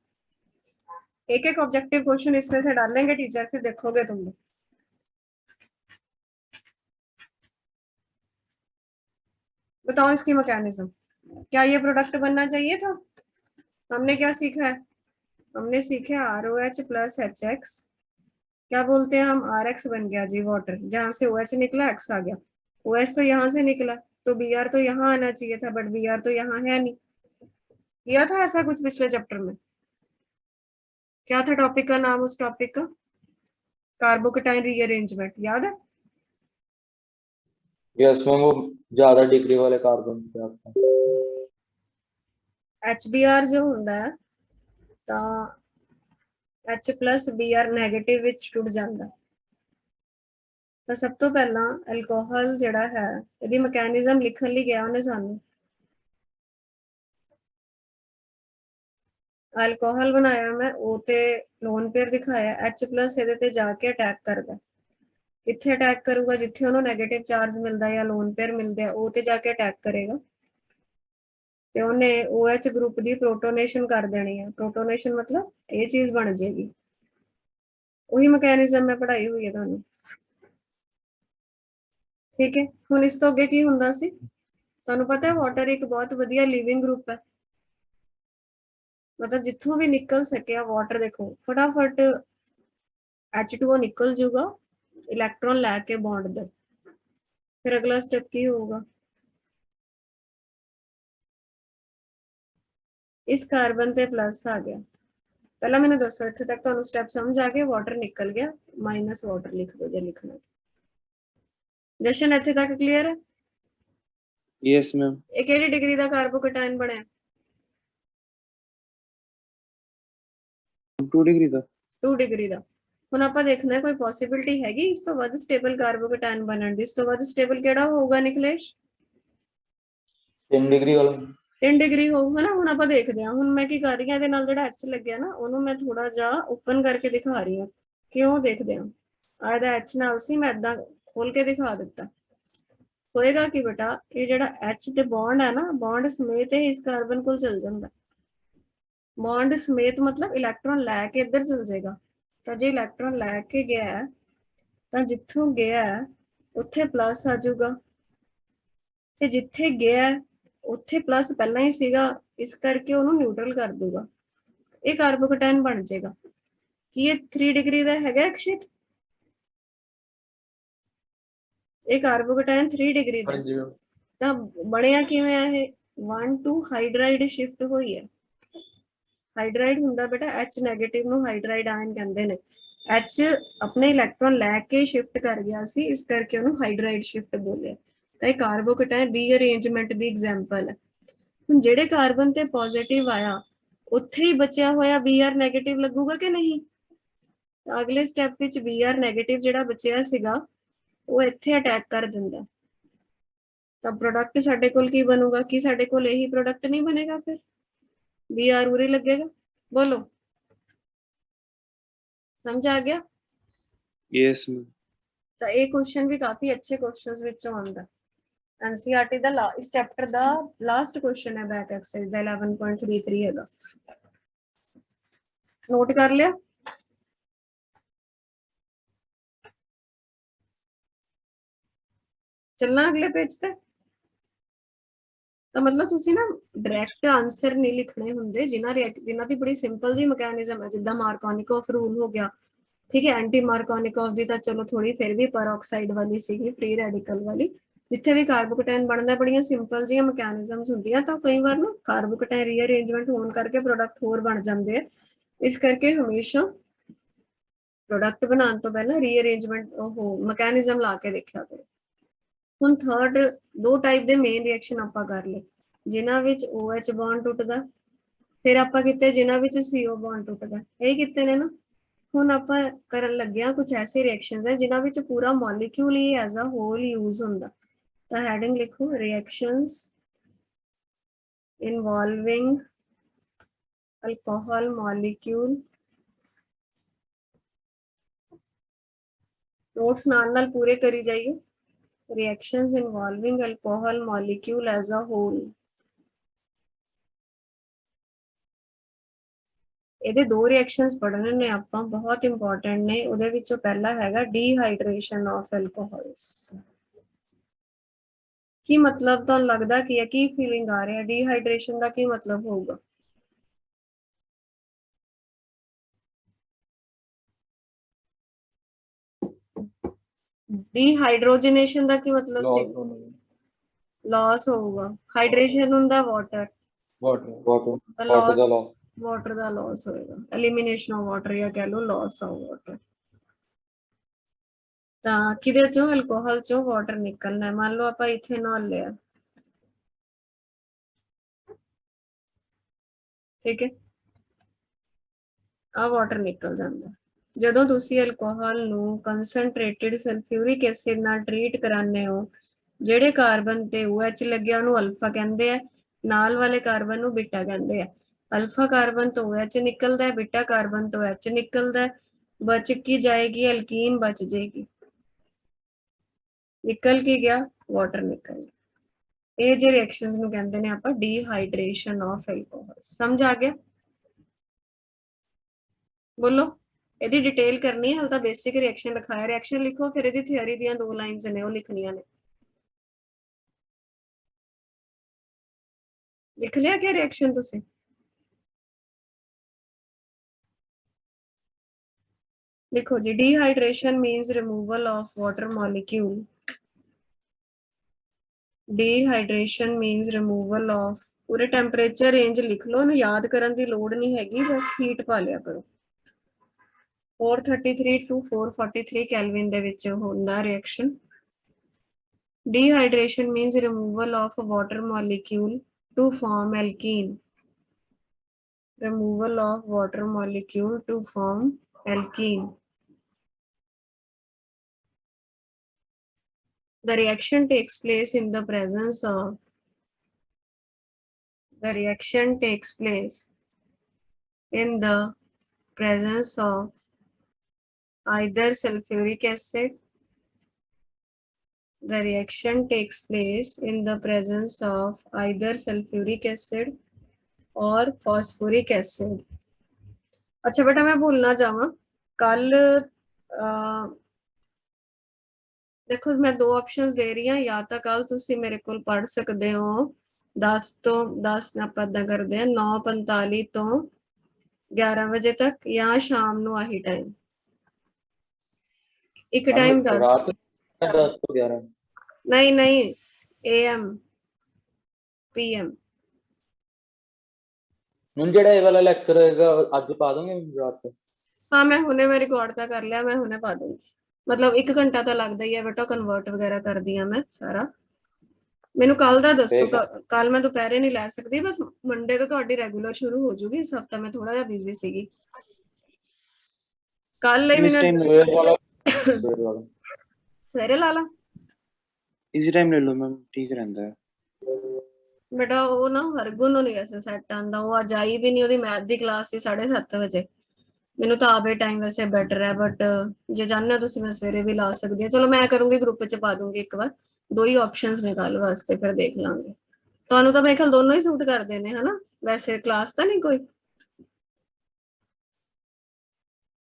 एक एक ऑब्जेक्टिव क्वेश्चन इसमें से डालेंगे टीचर, फिर देखोगे तुम लोग। बताओ इसकी मैकेनिज्म। क्या ये प्रोडक्ट बनना चाहिए था? हमने क्या सीखा है? हमने सीखे ROH प्लस HX, क्या बोलते हैं हम, RX बन गया जी वाटर, जहां से OH निकला X आ गया। OH तो यहाँ से निकला, तो Br तो यहाँ आना चाहिए था, बट Br तो यहाँ है नहीं। किया था ऐसा कुछ पिछले चैप्टर में? क्या था टॉपिक का नाम उस टॉपिक का? कार्बोकेटाइन रीअरेंजमेंट, याद है? यस मैम, वो ज्यादा डिग्री वाले कार्बन थे आपका। HBr जो ਹੁੰਦਾ ਹੈ ਤਾਂ H plus Br ਨੈਗੇਟਿਵ ਵਿੱਚ ਟੁੱਟ ਜਾਂਦਾ। ਤਾਂ ਸਭ ਤੋਂ ਪਹਿਲਾਂ ਐਲਕੋਹਲ ਜਿਹੜਾ ਹੈ ਇਹਦੀ ਮੈਕੈਨਿਜ਼ਮ ਲਿਖਣ ਲਈ ਗਿਆ ਉਹਨੇ ਸਾਨੂੰ। अल्कोहल बनाया मैं, O ਤੇ ਲੋਨ ਪੇਅਰ ਦਿਖਾਇਆ, H plus ਇਹਦੇ ਤੇ ਜਾ ਕੇ ਅਟੈਕ ਕਰਦਾ। ਕਿੱਥੇ ਅਟੈਕ ਕਰੂਗਾ? ਜਿੱਥੇ ਉਹਨੂੰ ਨੈਗੇਟਿਵ ਚਾਰਜ ਮਿਲਦਾ ਜਾਂ ਲੋਨ ਪੇਅਰ ਮਿਲਦੇ ਆ, O ਤੇ ਜਾ ਕੇ ਅਟੈਕ ਕਰੇਗਾ ਤੇ ਉਹਨੇ OH ਗਰੁੱਪ ਦੀ ਪ੍ਰੋਟੋਨੇਸ਼ਨ ਕਰ ਦੇਣੀ ਹੈ। ਪ੍ਰੋਟੋਨੇਸ਼ਨ मतलब ਇਹ ਚੀਜ਼ ਬਣ ਜਾਏਗੀ। ਉਹੀ ਮੈਕੈਨਿਜ਼ਮ ਮੈਂ ਪੜ੍ਹਾਈ ਹੋਈ ਹੈ ਤੁਹਾਨੂੰ, ਠੀਕ ਹੈ। ਹੁਣ ਇਸ ਤੋਂ ਅੱਗੇ ਕੀ ਹੁੰਦਾ ਸੀ ਤੁਹਾਨੂੰ ਪਤਾ ਹੈ? ਵਾਟਰ ਇੱਕ ਬਹੁਤ ਵਧੀਆ ਲਿਵਿੰਗ ਗਰੁੱਪ ਹੈ, मतलब जिथों भी निकल सके वाटर, देखो फटाफट H2O निकल जूगा इलेक्ट्रॉन लैके बॉन्ड दे। फिर अगला स्टेप की होगा? इस कार्बन पे प्लस आ गया। पहला मैंने दसो इत्थे तक तुहानू स्टेप समझ आ गया? वाटर निकल गया, माइनस वाटर लिख दो जो लिखना। जशन इत्थे तक क्लियर है? Yes ma'am. ये केड़ी डिग्री दा कार्बोकेटाइन बनया? 2 डिग्री ਦਾ। 2 डिग्री ਦਾ। ਹੁਣ ਆਪਾਂ ਦੇਖਣਾ ਕੋਈ ਪੋਸਿਬਿਲਿਟੀ ਹੈਗੀ ਇਸ ਤੋਂ ਵੱਧ ਸਟੇਬਲ ਕਾਰਬੋਕੇਟਾਇਨ ਬਣਨ ਦੀ? ਇਸ ਤੋਂ ਵੱਧ ਸਟੇਬਲ ਕਿਹੜਾ ਹੋਊਗਾ ਨਿਕਲੇਸ਼? 3 डिग्री वाला। 3 डिग्री ਹੋਊਗਾ ਨਾ। ਹੁਣ ਆਪਾਂ ਦੇਖਦੇ ਹਾਂ। ਹੁਣ ਮੈਂ ਕੀ ਕਰ ਰਹੀ ਹਾਂ, ਇਹਦੇ ਨਾਲ ਜਿਹੜਾ H ਲੱਗਿਆ ਨਾ ਉਹਨੂੰ ਮੈਂ ਥੋੜਾ ਜਿਹਾ ਓਪਨ ਕਰਕੇ ਦਿਖਾ ਰਹੀ ਹਾਂ। ਕਿਉਂ ਦੇਖਦੇ ਹਾਂ? ਆ ਇਹਦਾ H ਨਾਲ ਸੀ, ਮੈਂ ਇਦਾਂ ਖੋਲ ਕੇ ਦਿਖਾ ਦਿੱਤਾ। ਹੋਏਗਾ ਕਿ ਬੇਟਾ ਇਹ ਜਿਹੜਾ H ਤੇ ਬੌਂਡ ਹੈ ਨਾ, ਬੌਂਡ ਸਮੇਤ ਇਹ ਇਸ ਕਾਰਬਨ ਕੋਲ ਚਲ ਜਾਂਦਾ। बॉन्ड समेत मतलब इलैक्ट्रॉन लैके इधर चल जाएगा। तो जो इलैक्ट्रॉन लैके गया है तो जिथों गया है उत्थे प्लस आ जाऊगा, ते जिथे गया है उत्थे प्लस पहला ही सीगा, इस करके उन्होंने न्यूट्रल कर दूगा। ये कार्बोकेटाइन बन जाएगा। कि ये 3 डिग्री का है अक्षित? ये कार्बोकेटाइन 3 डिग्री का तो बनया किवें है? 1 2 हाइड्राइड शिफ्ट हुई है। हाइड्राइड ਹੁੰਦਾ बेटा H ਨੈਗੇਟਿਵ ਨੂੰ ਹਾਈਡਰਾਈਡ ਆਇਨ ਕਹਿੰਦੇ ਨੇ। H ਆਪਣੇ ਇਲੈਕਟ੍ਰੋਨ ਲੈ ਕੇ ਸ਼ਿਫਟ ਕਰ ਗਿਆ ਸੀ, ਇਸ ਕਰਕੇ ਉਹਨੂੰ ਹਾਈਡਰਾਈਡ ਸ਼ਿਫਟ ਬੋਲਿਆ। ਤਾਂ ਇਹ ਕਾਰਬੋਕੇਟਾਇਨ ਰੀਅਰੇਂਜਮੈਂਟ ਦੀ ਐਗਜ਼ਾਮਪਲ ਹੈ। ਹੁਣ ਜਿਹੜੇ ਕਾਰਬਨ ਤੇ ਪੋਜ਼ਿਟਿਵ ਆਇਆ ਉੱਥੇ ਹੀ ਬਚਿਆ ਹੋਇਆ Br ਨੈਗੇਟਿਵ ਲੱਗੂਗਾ ਕਿ ਨਹੀਂ? ਤਾਂ ਅਗਲੇ ਸਟੈਪ ਵਿੱਚ Br ਨੈਗੇਟਿਵ ਜਿਹੜਾ ਬਚਿਆ ਸੀਗਾ ਉਹ ਇੱਥੇ ਅਟੈਕ ਕਰ ਦਿੰਦਾ, ਤਾਂ ਪ੍ਰੋਡਕਟ ਸਾਡੇ ਕੋਲ ਕੀ ਬਣੂਗਾ? ਕੀ ਸਾਡੇ ਕੋਲ ਇਹੀ ਪ੍ਰੋਡਕਟ ਨਹੀਂ ਬਣੇਗਾ? ਫਿਰ ਬੀ ਆਰ ਉਰੇ ਲੱਗੇਗਾ। ਬੋਲੋ, ਸਮਝ ਆ ਗਿਆ? Yes ma'am. ਤਾਂ ਇਹ ਕੁਐਸਚਨ ਵੀ ਕਾਫੀ ਅੱਛੇ ਕੁਐਸਚਨਸ ਵਿੱਚੋਂ ਆਉਂਦਾ। ਐਨਸੀਈਆਰਟੀ ਦਾ ਇਸ ਚੈਪਟਰ ਦਾ ਲਾਸਟ ਕੁਐਸਚਨ ਹੈ ਬੈਕ ਐਕਸਰਸਾਈਜ਼ ਦਾ 11.33 ਹੈਗਾ। ਨੋਟ ਕਰ ਲਿਆ? ਚੱਲਣਾ ਅਗਲੇ ਪੇਜ ਤੇ। ਤਾਂ ਮਤਲਬ ਤੁਸੀਂ ਨਾ ਡਾਇਰੈਕਟ ਆਨਸਰ ਨਹੀਂ ਲਿਖਣੇ ਹੁੰਦੇ, ਜਿਨ੍ਹਾਂ ਦੀ ਬੜੀ ਸਿੰਪਲ ਜੀ ਮੈਕੈਨਿਜ਼ਮ ਹੈ, ਜਿੱਦਾਂ ਮਾਰਕੋਨਿਕੋਫ ਰੂਲ ਹੋ ਗਿਆ, ਠੀਕ ਹੈ। ਐਂਟੀ ਮਾਰਕੋਨਿਕੋਫ ਦੀ ਤਾਂ ਚਲੋ ਥੋੜੀ ਫਿਰ ਵੀ ਪਰਆਕਸਾਈਡ ਵਾਲੀ ਸੀਗੀ, ਫ੍ਰੀ ਰੈਡੀਕਲ ਵਾਲੀ। ਜਿੱਥੇ ਵੀ ਕਾਰਬੋਕੇਟਾਇਨ ਬਣਦਾ, ਬੜੀਆਂ ਸਿੰਪਲ ਜੀਆਂ ਮੈਕੈਨਿਜ਼ਮਸ ਹੁੰਦੀਆਂ, ਤਾਂ ਕਈ ਵਾਰ ਨਾ ਕਾਰਬੋਕੇਟਾਇਨ ਰੀਅਰੇਂਜਮੈਂਟ ਹੋਣ ਕਰਕੇ ਪ੍ਰੋਡਕਟ ਹੋਰ ਬਣ ਜਾਂਦੇ ਆ। ਇਸ ਕਰਕੇ ਹਮੇਸ਼ਾ ਪ੍ਰੋਡਕਟ ਬਣਾਉਣ ਤੋਂ ਪਹਿਲਾਂ ਰੀਅਰੇਂਜਮੈਂਟ ਉਹ ਮੈਕੈਨਿਜ਼ਮ ਲਾ ਕੇ ਦੇਖਿਆ ਕਰੋ। ਹੁਣ ਥਰਡ, ਦੋ ਟਾਈਪ ਦੇ ਮੇਨ ਰਿਐਕਸ਼ਨ ਆਪਾਂ ਕਰ ਲਏ, ਜਿਨ੍ਹਾਂ ਵਿੱਚ OH ਬੌਂਡ ਟੁੱਟਦਾ, ਫਿਰ ਆਪਾਂ ਕੀਤੇ ਜਿਨ੍ਹਾਂ ਵਿੱਚ CO ਬੌਂਡ ਟੁੱਟਦਾ, ਇਹ ਕੀਤੇ ਨੇ ਨਾ। ਹੁਣ ਆਪਾਂ ਕਰਨ ਲੱਗਿਆ ਕੁਝ ਐਸੇ ਰਿਐਕਸ਼ਨਸ ਹੈ ਜਿਨ੍ਹਾਂ ਵਿੱਚ ਪੂਰਾ ਮੋਲੀਕਿਊਲ ਹੀ ਐਜ਼ ਅ ਹੋਲ ਯੂਜ਼ ਹੁੰਦਾ। ਤਾਂ ਹੈਡਿੰਗ ਲਿਖੋ, reactions involving alcohol molecule. Notes ਨਾਲ ਪੂਰੇ ਕਰੀ ਜਾਈਏ। reactions involving alcohol molecule as a whole। ਇਹਦੇ ਦੋ ਰਿਐਕਸ਼ਨਸ ਪੜ੍ਹਨੇ ਨੇ ਆਪਾਂ, ਬਹੁਤ ਇੰਪੋਰਟੈਂਟ ਨੇ। ਉਹਦੇ ਵਿੱਚੋਂ ਪਹਿਲਾ ਹੈਗਾ ਡੀਹਾਈਡਰੇਸ਼ਨ ਆਫ ਐਲਕੋਹਲਸ। ਕੀ ਮਤਲਬ ਤੁਹਾਨੂੰ ਲੱਗਦਾ ਕੀ ਹੈ? ਕੀ ਫੀਲਿੰਗ ਆ ਰਿਹਾ? ਡੀਹਾਈਡਰੇਸ਼ਨ ਦਾ ਕੀ ਮਤਲਬ ਹੋਊਗਾ? ਡੀਹਾਈਡਰੋਜਨੇਸ਼ਨ ਦਾ ਕੀ ਮਤਲਬ ਸੀ? ਲਾਸ ਹੋਊਗਾ। ਹਾਈਡਰੇਸ਼ਨ ਹੁੰਦਾ ਵਾਟਰ, ਵਾਟਰ ਦਾ ਲਾਸ, ਵਾਟਰ ਦਾ ਲਾਸ ਹੋਏਗਾ। ਐਲੀਮੀਨੇਸ਼ਨ ਆਫ ਵਾਟਰ ਜਾਂ ਕਹਿ ਲਓ ਲਾਸ ਆਫ ਵਾਟਰ। ਤਾਂ ਕਿਹਦੇ ਚੋਂ? ਐਲਕੋਹਲ ਚੋਂ ਵਾਟਰ ਨਿਕਲਣਾ। ਮੰਨ ਲਓ ਆਪਾਂ ਇਥੇਨॉल ਲਿਆ, ਠੀਕ ਹੈ, ਆ ਵਾਟਰ ਨਿਕਲ ਜਾਂਦਾ। ਜਦੋਂ ਤੁਸੀਂ ਐਲਕੋਹਲ ਨੂੰ ਕੰਸਨਟ੍ਰੇਟਿਡ ਸਲਫਿਊਰਿਕ ਐਸਿਡ ਨਾਲ ਟ੍ਰੀਟ ਕਰਾਉਂਦੇ ਹੋ, ਜਿਹੜੇ ਕਾਰਬਨ ਤੇ OH ਲੱਗਿਆ ਉਹਨੂੰ ਅਲਫਾ ਕਹਿੰਦੇ ਆ, ਨਾਲ ਵਾਲੇ ਕਾਰਬਨ ਨੂੰ ਬੀਟਾ ਕਹਿੰਦੇ ਆ। ਅਲਫਾ ਕਾਰਬਨ ਤੋਂ OH ਨਿਕਲਦਾ ਹੈ, ਬੀਟਾ ਕਾਰਬਨ ਤੋਂ H ਨਿਕਲਦਾ ਹੈ। ਬਚ ਕੀ ਜਾਏਗੀ? ਐਲਕੀਨ ਬਚ ਜਾਏਗੀ। ਨਿਕਲ ਕੀ ਗਿਆ? ਵਾਟਰ ਨਿਕਲ ਗਿਆ। ਇਹ ਜੇ ਰਿਐਕਸ਼ਨਸ ਨੂੰ ਕਹਿੰਦੇ ਨੇ ਆਪਾਂ ਡੀਹਾਈਡਰੇਸ਼ਨ ਆਫ ਐਲਕੋਹਲ। ਸਮਝ ਆ ਗਿਆ? ਬੋਲੋ, ਇਹਦੀ ਡਿਟੇਲ ਕਰਨੀ ਹੈ। ਹਾਲ ਤਾਂ ਬੇਸਿਕ ਰਿਐਕਸ਼ਨ ਲਿਖਾਇਆ, ਰਿਐਕਸ਼ਨ ਲਿਖੋ, ਫਿਰ ਇਹਦੀ ਥਿਊਰੀ ਦੀਆਂ 2 ਲਾਈਨਸ ਨੇ ਉਹ ਲਿਖਣੀਆਂ ਨੇ। ਲਿਖ ਲਿਆ ਕਿ ਰਿਐਕਸ਼ਨ ਤੁਸੀਂ? ਲਿਖੋ ਜੀ, dehydration means removal of water molecule. Dehydration means removal of, ਪੂਰੇ ਟੈਂਪਰੇਚਰ ਰੇਂਜ ਲਿਖ ਲਓ, ਇਹਨੂੰ ਯਾਦ ਕਰਨ ਦੀ ਲੋੜ ਨਹੀਂ ਹੈਗੀ, ਬਸ ਹੀਟ ਪਾ ਲਿਆ ਕਰੋ। 433 to 443 ਕੈਲਵਿਨ ਦੇ ਵਿੱਚ ਹੁੰਦਾ reaction. Dehydration means removal of a water molecule to form alkene. Removal of water molecule to form alkene. The reaction takes place in the presence of, the reaction takes place in the presence of either sulfuric acid, the reaction takes place in the presence of either sulfuric acid और phosphoric acid. अच्छा बेटा, मैं भूलना जावा, कल देखो मैं 2 options दे रही हूँ, या तो कल तुसी मेरे को पढ़ सकते हो 10 तो 10 ਆਪਾਂ ਇਦਾਂ ਕਰਦੇ ਆ 9:45 ਤੋਂ 11 ਵਜੇ ਤੱਕ, ਜਾਂ ਸ਼ਾਮ ਨੂੰ ਆਹੀ ਟਾਈਮ। ਇੱਕ ਟਾਈਮ ਰਾਤ 10 ਤੋਂ 11 नहीं AM PM। ਹੁਣ ਜਿਹੜਾ ਇਹ ਵਾਲਾ ਲੈਕਚਰ ਹੋਏਗਾ ਅੱਜ ਪਾ ਦੋਗੇ ਰਾਤ ਤੇ? हाँ मैं हुने मैं रिकॉर्ड ਤਾਂ ਕਰ ਲਿਆ, मैं हुने ਪਾ ਦੂੰਗੀ। मतलब 1 ਘੰਟਾ ਤਾਂ ਲੱਗਦਾ ਹੀ ਹੈ ਬੇਟਾ, ਕਨਵਰਟ ਵਗੈਰਾ ਕਰਦੀ ਆ ਮੈਂ ਸਾਰਾ। ਮੈਨੂੰ ਕੱਲ ਦਾ ਦੱਸੋ, ਕੱਲ ਮੈਂ ਦੁਪਹਿਰੇ ਨਹੀਂ ਲੈ ਸਕਦੀ, ਬਸ ਮੰਡੇ ਤੋਂ ਤੁਹਾਡੀ ਰੈਗੂਲਰ ਸ਼ੁਰੂ ਹੋ ਜੂਗੀ। ਇਸ ਹਫਤਾ ਮੈਂ ਥੋੜਾ ਜਿਹਾ ਬਿਜ਼ੀ ਸੀਗੀ। ਕੱਲ ਲਈ ਮੈਨੂੰ सवेरे ला ला इसी टाइम ले लो मैम, ठीक रहता है। बेटा वो ना हरगुन ਨੂੰ ਨਹੀਂ ਵੈਸੇ ਸੈੱਟ ਆਂਦਾ, ਉਹ ਅੱਜ ਆਈ ਵੀ ਨਹੀਂ, ਉਹਦੀ ਮੈਥ ਦੀ ਕਲਾਸ ਸੀ 7:30 ਵਜੇ। ਮੈਨੂੰ ਤਾਂ ਆਪੇ ਟਾਈਮ ਵੈਸੇ ਬੈਟਰ ਹੈ, ਬਟ ਜੇ ਚਾਹੁੰਦੇ ਹੋ ਤੁਸੀਂ ਮੈਂ ਸਵੇਰੇ ਵੀ ਲਾ ਸਕਦੀ ਹਾਂ। ਚਲੋ ਮੈਂ ਕਰੂੰਗੀ, ਗਰੁੱਪ 'ਚ ਪਾ ਦੂੰਗੀ ਇੱਕ ਵਾਰ, ਦੋ ਹੀ ਆਪਸ਼ਨਸ ਨੇ ਕੱਲ ਵਾਸਤੇ, ਫਿਰ ਦੇਖ ਲਾਂਗੇ। ਤੁਹਾਨੂੰ ਤਾਂ ਮੇਰੇ ਖਿਆਲ ਦੋਨੋਂ ਹੀ ਸੂਟ ਕਰਦੇ ਨੇ ਹਨਾ, ਵੈਸੇ ਕਲਾਸ ਤਾਂ ਨਹੀਂ ਕੋਈ।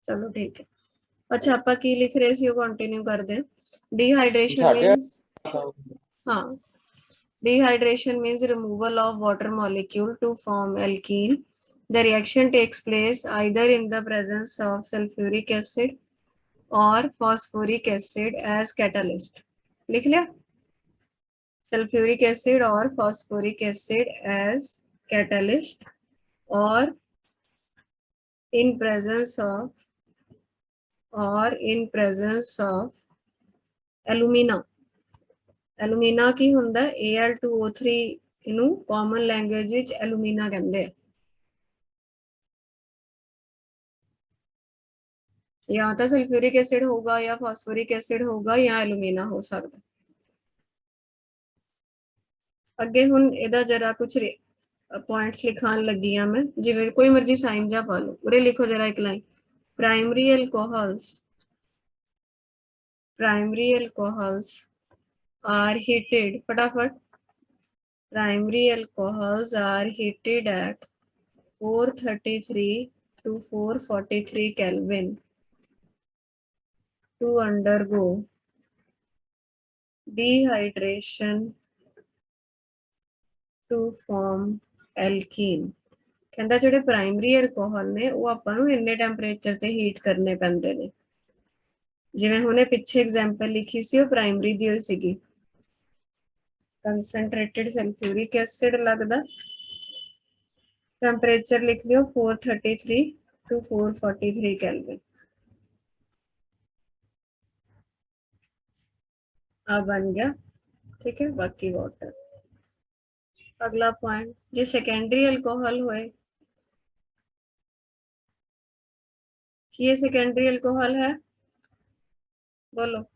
ਚਲੋ ਠੀਕ ਹੈ। ਅੱਛਾ ਆਪਾਂ ਕੀ ਲਿਖ ਰਹੇ ਸੀ ਉਹ ਕੰਟੀਨਿਊ ਕਰਦੇ ਹਾਂ। ਡੀਹਾਈਡ੍ਰੇਸ਼ਨ ਸਾਡੇ ਮੀਨਸ, हाँ, dehydration means removal of water molecule to form alkene. The reaction takes place either in the presence of sulfuric acid or phosphoric acid as catalyst. लिख लिया, sulfuric acid or phosphoric acid as catalyst, or in presence of alumina. ਐਲੂਮੀਨਾ ਕੀ ਹੁੰਦਾ ਹੈ, Al2O3 ਇਹਨੂੰ common language ਵਿੱਚ ਐਲੂਮੀਨਾ ਕਹਿੰਦੇ ਆ। ਜਾਂ ਤਾਂ ਸਲਫਿਊਰਿਕ ਐਸਿਡ ਹੋਗਾ ਜਾਂ ਫਾਸਫੋਰਿਕ ਐਸਿਡ ਹੋਗਾ ਜਾਂ ਐਲੂਮੀਨਾ ਹੋ ਸਕਦਾ। ਅੱਗੇ ਹੁਣ ਇਹਦਾ ਜਰਾ ਕੁਝ ਪੁਆਇੰਟਸ ਲਿਖਾਣ ਲੱਗੀ ਆ ਮੈਂ, ਜਿਵੇਂ ਕੋਈ ਮਰਜ਼ੀ ਸਾਈਨ ਜਾਂ ਪਾ ਲਓ। ਉਰੇ ਲਿਖੋ ਜਰਾ ਇੱਕ line, primary alcohols are heated, फटाफट, primary alcohols are heated at 433 to 443 Kelvin to undergo dehydration to form alkene। ਕਹਿੰਦਾ ਜਿਹੜੇ ਪ੍ਰਾਇਮਰੀ ਐਲਕੋਹਲ ਨੇ ਉਹ ਆਪਾਂ ਨੂੰ ਇੰਨੇ ਟੈਂਪਰੇਚਰ ਤੇ ਹੀਟ ਕਰਨੇ ਪੈਂਦੇ ਨੇ। ਜਿਵੇਂ ਹੁਣੇ ਪਿੱਛੇ ਐਗਜ਼ਾਮਪਲ ਲਿਖੀ ਸੀ ਉਹ ਪ੍ਰਾਇਮਰੀ ਦੀ ਹੋਈ ਸੀਗੀ, कंसंट्रेटेड सल्फ्यूरिक एसिड लगदा, टेम्परेचर लिख लियो 433 to 443 केल्विन। अब बन गया, ठीक है। बाकी वाटर। अगला पॉइंट, जो सेकेंडरी अल्कोहल होए, ये सेकेंडरी अल्कोहल है, बोलो।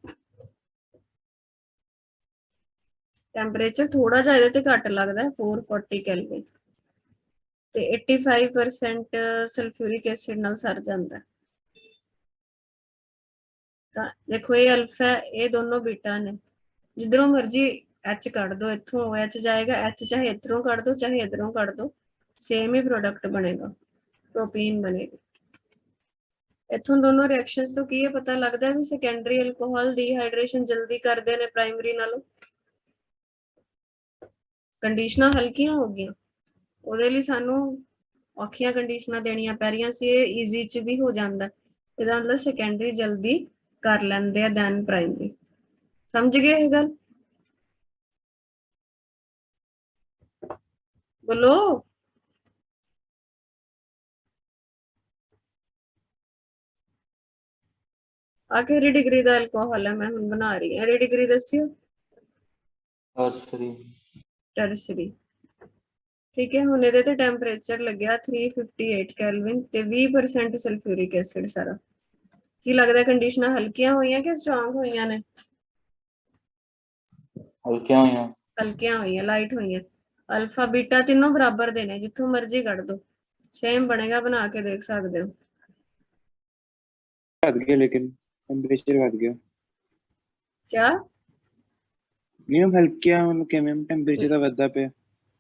टेम्परेचर थोड़ा जा इहदे ते घट लगदा है 440 केल्विन, ते 85% सल्फ्यूरिक एसिड नाल सर जांदा है। ਤਾਂ देखो ये अल्फा है, ये दोनों बीटा ने, जिधरों मर्जी एच कट दो, इथों एच जाएगा, एच चाहे इधरों कट दो चाहे इधरों कट दो, सेम ही प्रोडक्ट बनेगा, प्रोपीन बनेगा। इथों दोनों रिएक्शंस तो की पता लगता है भी सेकेंडरी अल्कोहल डिहाइड्रेशन जल्दी करते हैं प्राइमरी नालों। कंडीशनां हल्कियां हो गई, ਉਹਦੇ ਲਈ ਸਾਨੂੰ ਔਖੀਆਂ ਕੰਡੀਸ਼ਨਾਂ ਦੇਣੀਆਂ ਪੈ ਰਹੀਆਂ ਸੀ, ਇਹ ਈਜ਼ੀ ਚ ਵੀ ਹੋ ਜਾਂਦਾ। ਇਹਦਾ ਮਤਲਬ ਸੈਕੰਡਰੀ ਜਲਦੀ ਕਰ ਲੈਂਦੇ ਆ ਦੈਨ ਪ੍ਰਾਇਮਰੀ। ਸਮਝ ਗਏ ਇਹ ਗੱਲ? बोलो। आ केड़ी डिग्री दा अल्कोहल है, मैं हुण बना रही हूं, एडी डिग्री दसियो। टर्सरी, ठीक है। हुण इहदे ते टेंपरेचर लग्या 358 केल्विन ते 20% सल्फ्यूरिक एसिड सारा। की लगदा कंडीशनां हल्कियां होईयां कि स्ट्रांग होईयां ने? हल्कियां होईयां, लाइट होईयां। अल्फा बीटा तीनों बराबर दे ने, जिथों मर्जी कट दो सेम बनेगा, बना के देख सकते हो। बढ़ गया लेकिन टेंपरेचर बढ़ गया क्या नहीं हेल्प किया, मतलब कि मैम टेंपरेचर ਦਾ ਵੱਧਦਾ ਪਿਆ।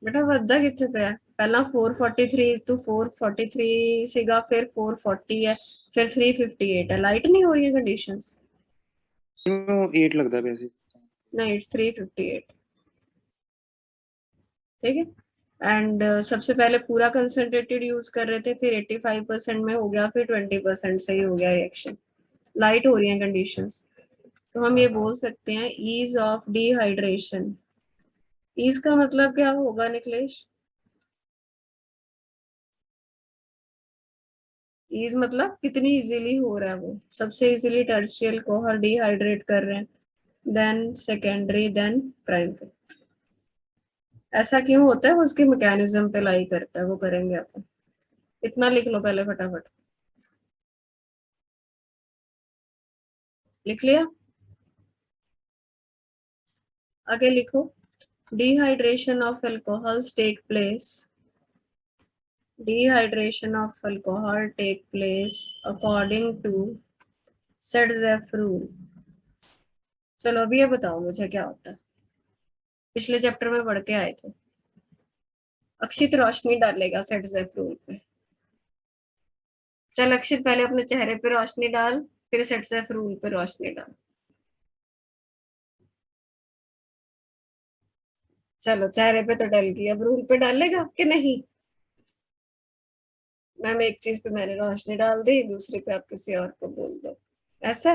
बेटा ਵੱਧਦਾ ਕਿੱਥੇ ਪਿਆ? ਪਹਿਲਾਂ 443 ਤੋਂ 443 ਸੀਗਾ, ਫਿਰ 440 ਹੈ, ਫਿਰ 358 ਹੈ। ਲਾਈਟ ਨਹੀਂ ਹੋ ਰਹੀ ਕੰਡੀशंस? ਮੈਨੂੰ 8 लगता ਪਿਆ ਸੀ। नहीं, इट्स 358, ठीक है। एंड सबसे पहले पूरा कंसंट्रेटेड यूज कर रहे थे, फिर 85% में हो गया, फिर 20% से ही हो गया रिएक्शन। लाइट हो रही है कंडीशंस, तो हम ये बोल सकते हैं ईज ऑफ डिहाइड्रेशन। ईज का मतलब क्या होगा निकलेश? ईज मतलब कितनी इजीली हो रहा है वो। सबसे इजीली टर्शियल अल्कोहल डिहाइड्रेट कर रहे हैं, देन सेकेंडरी, देन प्राइमरी। ऐसा क्यों होता है? वो उसके मैकेनिज्म पे लाई करता है, वो करेंगे अपन। इतना लिख लो पहले फटाफट। लिख लिया? आगे लिखो, dehydration of alcohols take place, dehydration of alcohol take place according to Sedgwick rule। चलो अभी ये बताओ मुझे क्या होता है, पिछले चैप्टर में पढ़ के आए थे। अक्षित रोशनी डालेगा सेडजेफ रूल पे। चल अक्षित पहले अपने चेहरे पे रोशनी डाल, फिर सेडजेफ रूल पे रोशनी डाल। चलो चेहरे पे तो डल गई, अब रूल पे डालेगा कि नहीं? मैम एक चीज पे मैंने रोशनी डाल दी, दूसरे पे आप किसी और को बोल दो, ऐसा?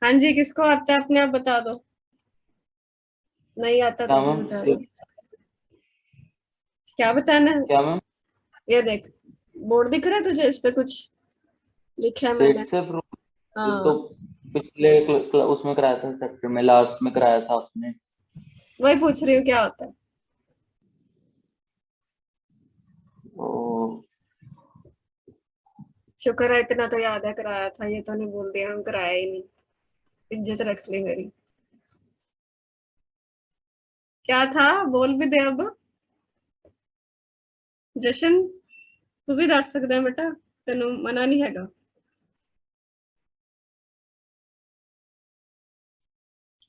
हाँ जी, किसको आता है अपने आप बता दो, नहीं आता तो भी बता दो। क्या बताना है? क्या मैम? ये देख, बोर्ड दिख रहा है तुझे, इस पे कुछ लिखा है मैंने। हाँ तो पिछले उसमें कराया था, चैप्टर में लास्ट में कराया था आपने। वही पूछ रही हूँ क्या होता है। शुक्र है इतना तो याद है, कराया था, ये तो नहीं बोल दिया हम कराया ही नहीं, इज्जत रख ली मेरी। क्या था बोल भी दे अब जशन, तू भी दस सकता है बेटा, तेन मना नहीं हैगा।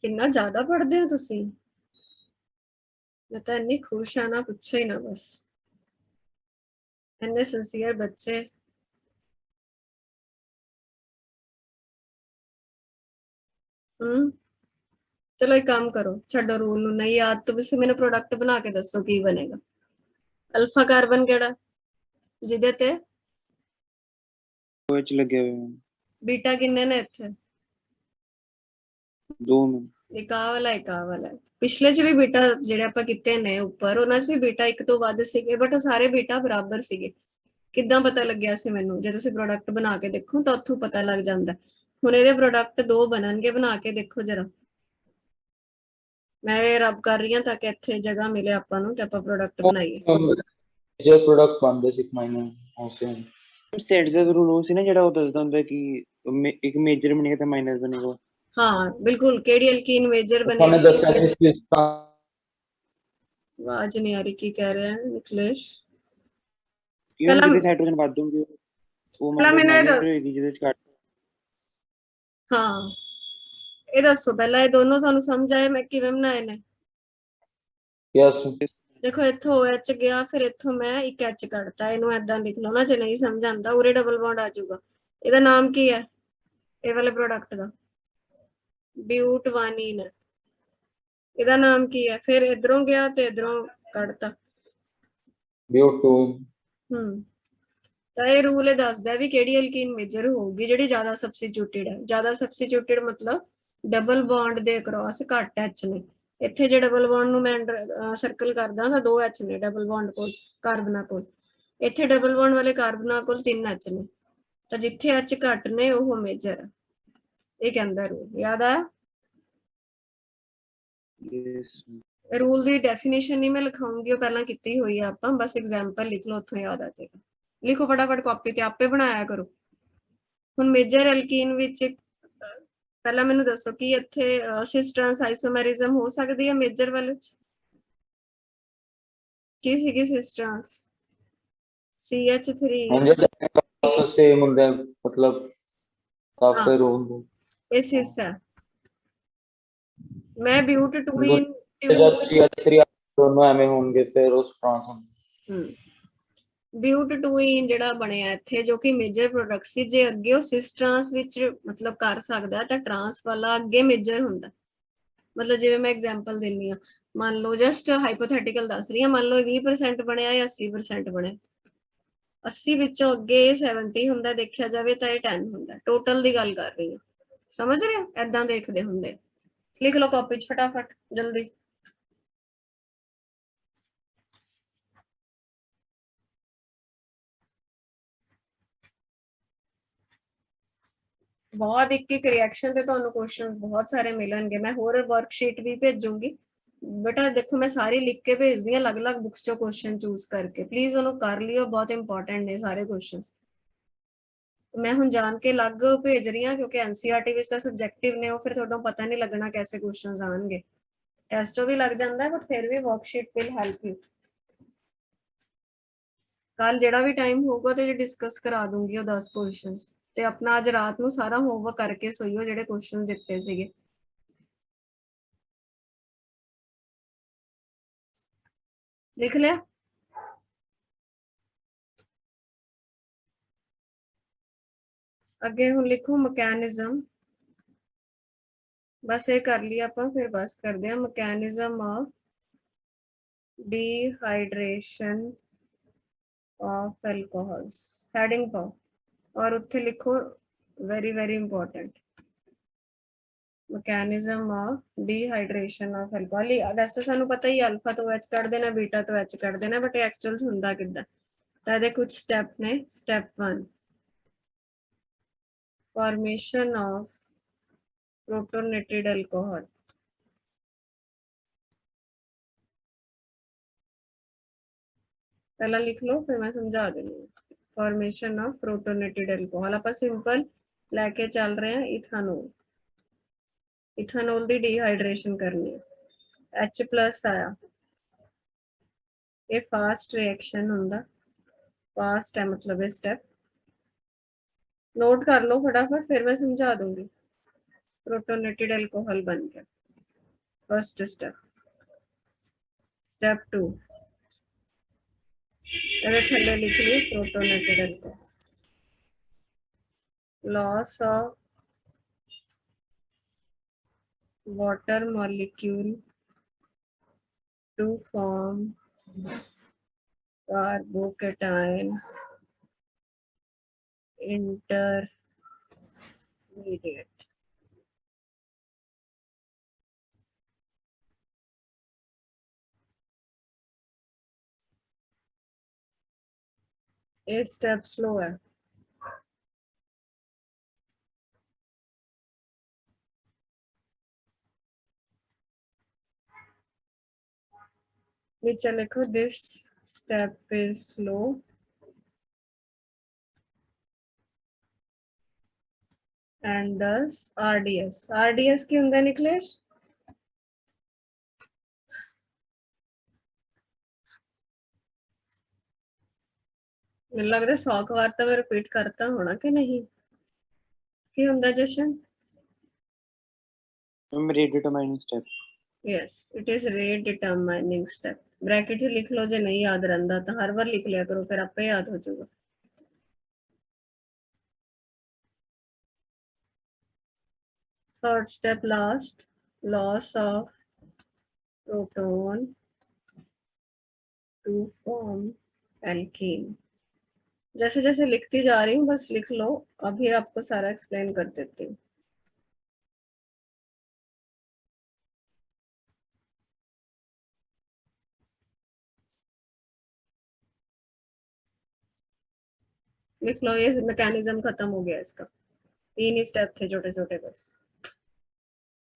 कितना ज्यादा पढ़ते हो तुसी, मैं तो इन्नी खुश हाँ ना, पूछो ही ना बस, इन्ने सिंसियर बच्चे। चलो एक काम करो, छो रूल नहीं याद तो भी मैंने प्रोडक्ट बना के दसो की बनेगा। अल्फा कार्बन केड़ा जिदे ते OH लगे हुए हैं बीटा किन्ने ने इत्थे? 2 में। एक आ वाला एक आ वाला है। पिछले च भी बीटा ਜਿਹੜੇ ਆਪਾਂ ਕੀਤੇ ਨੇ ਉੱਪਰ, ਉਹਨਾਂ ਚ ਵੀ ਬੀਟਾ ਇੱਕ ਤੋਂ ਵੱਧ ਸੀਗੇ, ਬਟ ਉਹ ਸਾਰੇ ਬੀਟਾ ਬਰਾਬਰ ਸੀਗੇ। ਕਿੱਦਾਂ ਪਤਾ ਲੱਗਿਆ ਸੀ ਮੈਨੂੰ? ਜੇ ਤੁਸੀਂ ਪ੍ਰੋਡਕਟ ਬਣਾ ਕੇ ਦੇਖੋ ਤਾਂ ਉੱਥੋਂ ਪਤਾ ਲੱਗ ਜਾਂਦਾ। ਹੁਣ ਇਹਦੇ ਪ੍ਰੋਡਕਟ 2 ਬਣਨਗੇ, ਬਣਾ ਕੇ ਦੇਖੋ ਜਰਾ। ਮੈਂ ਇਹ ਰੱਬ ਕਰ ਰਹੀ ਹਾਂ ਤਾਂ ਕਿ ਇੱਥੇ ਜਗ੍ਹਾ ਮਿਲੇ ਆਪਾਂ ਨੂੰ ਤੇ ਆਪਾਂ ਪ੍ਰੋਡਕਟ ਬਣਾਈਏ। ਜੋ ਪ੍ਰੋਡਕਟ ਬਣਦੇ ਸੀ ਮਾਈਨਰ ਉਸੇ सेडजेफ रूल वो सी ना ਜਿਹੜਾ ਉਹ ਦੱਸਦਾ ਹੁੰਦਾ ਕਿ ਇੱਕ ਮੇਜਰ ਬਣੇਗਾ ਤਾਂ ਮਾਈਨਰ ਬਣੇਗਾ। हाँ बिल्कुल, केडी एल्कीन मेजर हमने बनेगा। दस ऐसे आवाज नहीं आ रही, की कह रहे हैं निखिलेश? इवन ਜਿਹਦੇ ਹਾਈਡਰੋਜਨ ਵੱਧ ਹੋਣਗੇ ਉਹ ਪਹਿਲਾਂ ਮਤਲਬ ਮੈਨੂੰ ਇਹ ਮਾਈਨਰ ਦੱਸ। ਹੋਏਗੀ ਜਿਹਦੇ ਚ ਘੱਟ। हाँ ਇਹ ਦੱਸੋ ਪਹਿਲਾਂ, ਇਹ ਦੋਨੋਂ ਤੁਹਾਨੂੰ ਸਮਝ ਆਏ ਮੈਂ ਕਿਵੇਂ ਬਣਾਏ ਨੇ? यस ਦੇਖੋ ਇੱਥੋਂ OH ਗਿਆ, ਫਿਰ ਇੱਥੋਂ ਮੈਂ ਇੱਕ H ਕੱਢਤਾ, ਇਹਨੂੰ ਏਦਾਂ ਲਿਖ ਲਓ ਨਾ, ਜੇ ਨਹੀਂ ਸਮਝ ਆਉਂਦਾ ਉਰੇ ਡਬਲ ਬੌਂਡ ਆ ਜਾਊਗਾ। ਇਹਦਾ ਨਾਮ ਕੀ ਹੈ ਇਹ ਵਾਲੇ ਪ੍ਰੋਡਕਟ ਦਾ? ਬਿਊਟਵਾਨੀਨ। ਇਹਦਾ ਨਾਮ ਕੀ ਹੈ? ਫਿਰ ਇਧਰੋਂ ਗਿਆ ਤੇ ਇਧਰੋਂ ਕੱਢਤਾ ਬਿਊਟਵਾਨੀਨ। ਤਾਂ ਇਹ ਰੂਲ ਇਹ ਦੱਸਦਾ ਵੀ ਕਿਹੜੀ ਐਲਕੀਨ ਮੇਜਰ ਹੋਊਗੀ, ਜਿਹੜੀ ਜ਼ਿਆਦਾ ਸਬਸਟੀਟਿਊਟਡ ਹੈ। ਜ਼ਿਆਦਾ ਸਬਸਟੀਟਿਊਟਡ ਮਤਲਬ ਡਬਲ ਬੌਂਡ ਦੇ ਅਕ੍ਰੋਸ ਘੱਟ H ਨੇ। ਇੱਥੇ ਜੇ ਡਬਲ ਬੌਂਡ ਨੂੰ ਮੈਂ ਸਰਕਲ ਕਰਦਾ ਤਾਂ 2 H ਨੇ ਡਬਲ ਬੌਂਡ ਕੋਲ, ਕਾਰਬਨਾਂ ਕੋਲ। ਇੱਥੇ ਡਬਲ ਬੌਂਡ ਵਾਲੇ ਕਾਰਬਨਾਂ ਕੋਲ 3 H ਨੇ, ਤਾਂ ਜਿੱਥੇ H ਘੱਟ ਨੇ ਉਹ ਮੇਜਰ ਹੈ। ਇਹ ਕਹਿੰਦਾ ਰੂਲ, ਯਾਦ ਆਇਆ? रूल की डेफिनेशन नहीं मैं लिखाऊंगी, वो पहला की हुई है आप, बस एग्जाम्पल लिख लो, उत्थों याद आ जाएगा। लिखो फटाफट कॉपी ते आपे बनाया करो। हुण मेजर एल्कीन विच पहला मैनू दसो कि इत्थे सिस ट्रांस आइसोमेरिज्म हो सकती है मेजर वाले च? की सीगी सिस ट्रांस? CH3 सेम हुंदा है, मतलब काफी रूल ये सिस है। मैं ब्यूट टूइन दोनों एवं होंगे फिर उस ट्रांस ब्यूट टूइन ਜਿਹੜਾ ਬਣਿਆ ਇੱਥੇ ਜੋ ਕਿ ਮੇਜਰ ਪ੍ਰੋਡਕਟ ਸੀ, ਜੇ ਅੱਗੇ ਉਹ ਸਿਸ ਟ੍ਰਾਂਸ ਵਿੱਚ ਮਤਲਬ ਕਰ ਸਕਦਾ ਤਾਂ ਟ੍ਰਾਂਸ ਵਾਲਾ ਅੱਗੇ ਮੇਜਰ ਹੁੰਦਾ। ਮਤਲਬ ਜਿਵੇਂ ਮੈਂ ਐਗਜ਼ਾਮਪਲ ਦਿੰਨੀ ਆ, ਮੰਨ ਲਓ ਜਸਟ ਹਾਈਪੋਥੈਟੀਕਲ ਦੱਸ ਰਹੀ ਹਾਂ, ਮੰਨ ਲਓ 20% ਬਣਿਆ ਜਾਂ 80% ਬਣਿਆ, 80 ਵਿੱਚੋਂ ਅੱਗੇ 70 ਹੁੰਦਾ ਦੇਖਿਆ ਜਾਵੇ ਤਾਂ ਇਹ 10 ਹੁੰਦਾ। ਟੋਟਲ ਦੀ ਗੱਲ ਕਰ ਰਹੀ ਹਾਂ, ਸਮਝ ਰਹੇ ਹੋ? ਏਦਾਂ ਦੇਖਦੇ ਹੁੰਦੇ। ਲਿਖ ਲਓ ਕਾਪੀ 'ਚ ਫਟਾਫਟ ਜਲਦੀ। बहुत एक रिएक्शन ਤੇ ਤੁਹਾਨੂੰ ਕੁਐਸਚਨਸ ਬਹੁਤ ਸਾਰੇ ਮਿਲਣਗੇ। ਮੈਂ ਹੋਰ ਵਰਕਸ਼ੀਟ ਵੀ ਭੇਜੂੰਗੀ ਬੇਟਾ, ਦੇਖੋ ਮੈਂ ਸਾਰੀ ਲਿਖ ਕੇ ਭੇਜਦੀ ਹਾਂ ਅਲੱਗ-ਅਲੱਗ ਬੁੱਕਸ ਚੋਂ ਕੁਐਸਚਨ ਚੂਜ਼ ਕਰਕੇ, ਪਲੀਜ਼ ਉਹਨੂੰ ਕਰ ਲਿਓ, ਬਹੁਤ ਇੰਪੋਰਟੈਂਟ ਨੇ ਸਾਰੇ ਕੁਐਸਚਨਸ। मैं हूं जान के लग भेज रही हूं क्योंकि एनसीईआरटी विच दा सब्जेक्टिव ने, फिर थोड़ा पता नहीं लगना कैसे क्वेश्चंस आएंगे। टेस्ट भी लग जाता है बट फिर भी वर्कशीट विल हेल्प यू। कल जेड़ा भी टाइम होगा तो डिस्कस करा दूंगी वो 10 क्वेश्चंस, ते अपना अज रात ਨੂੰ सारा होमवर्क करके सोइयो जेडे क्वेश्चन दिते सीगे। लिख लिया? अगे हुण लिखो मैकेनिज्म, बस ये कर लिया अपन, फिर बस करते हैं mechanism of dehydration of alcohols, heading पाओ और उत्थे लिखो very very important mechanism of dehydration of alcohol. वैसे सानू पता ही अल्फा तो एच कट देना, बीटा तो एच कट देना, बट एक्चुअल हुंदा किद्दां? तो इहदे कुछ स्टेप ने। Step 1 formation of protonated alcohol. पहला लिख लो फिर मैं समझा दूंगी। फॉर्मेशन ऑफ प्रोटोनेटेड अल्कोहल आप सिंपल लैके चल रहे हैं इथानोल। इथानोल की डिहाइड्रेशन करनी है, H+ आया, ये फास्ट रिएक्शन होंदा, फास्ट है मतलब ये स्टेप नोट कर लो फटाफट, फिर मैं समझा दूंगी। प्रोटोनेटेड अल्कोहल बन गया फर्स्ट स्टेप। स्टेप 2 थले लिख ली protonated alcohol, loss of water molecule to form carbocation intermediate। ये स्टेप स्लो है। नीचे लिखो this step is slow and this RDS। RDS की होंगे निकलेश? मुझे लग रहा 100 बार तो मैं रिपीट करता होना कि नहीं, की होंगे जशन? Rate determining step. Yes it is rate determining step. Bracket से लिख लो जो नहीं याद रहता तो हर बार लिख लिया करो, फिर आपे याद हो जाएगा। Third step last, loss of proton to form alkene. जैसे जैसे लिखती जा रही हूँ बस लिख लो, अभी आपको सारा एक्सप्लेन कर देती हूँ। लिख लो, ये मैकेनिज्म खत्म हो गया इसका, 3 ही स्टेप थे छोटे छोटे बस।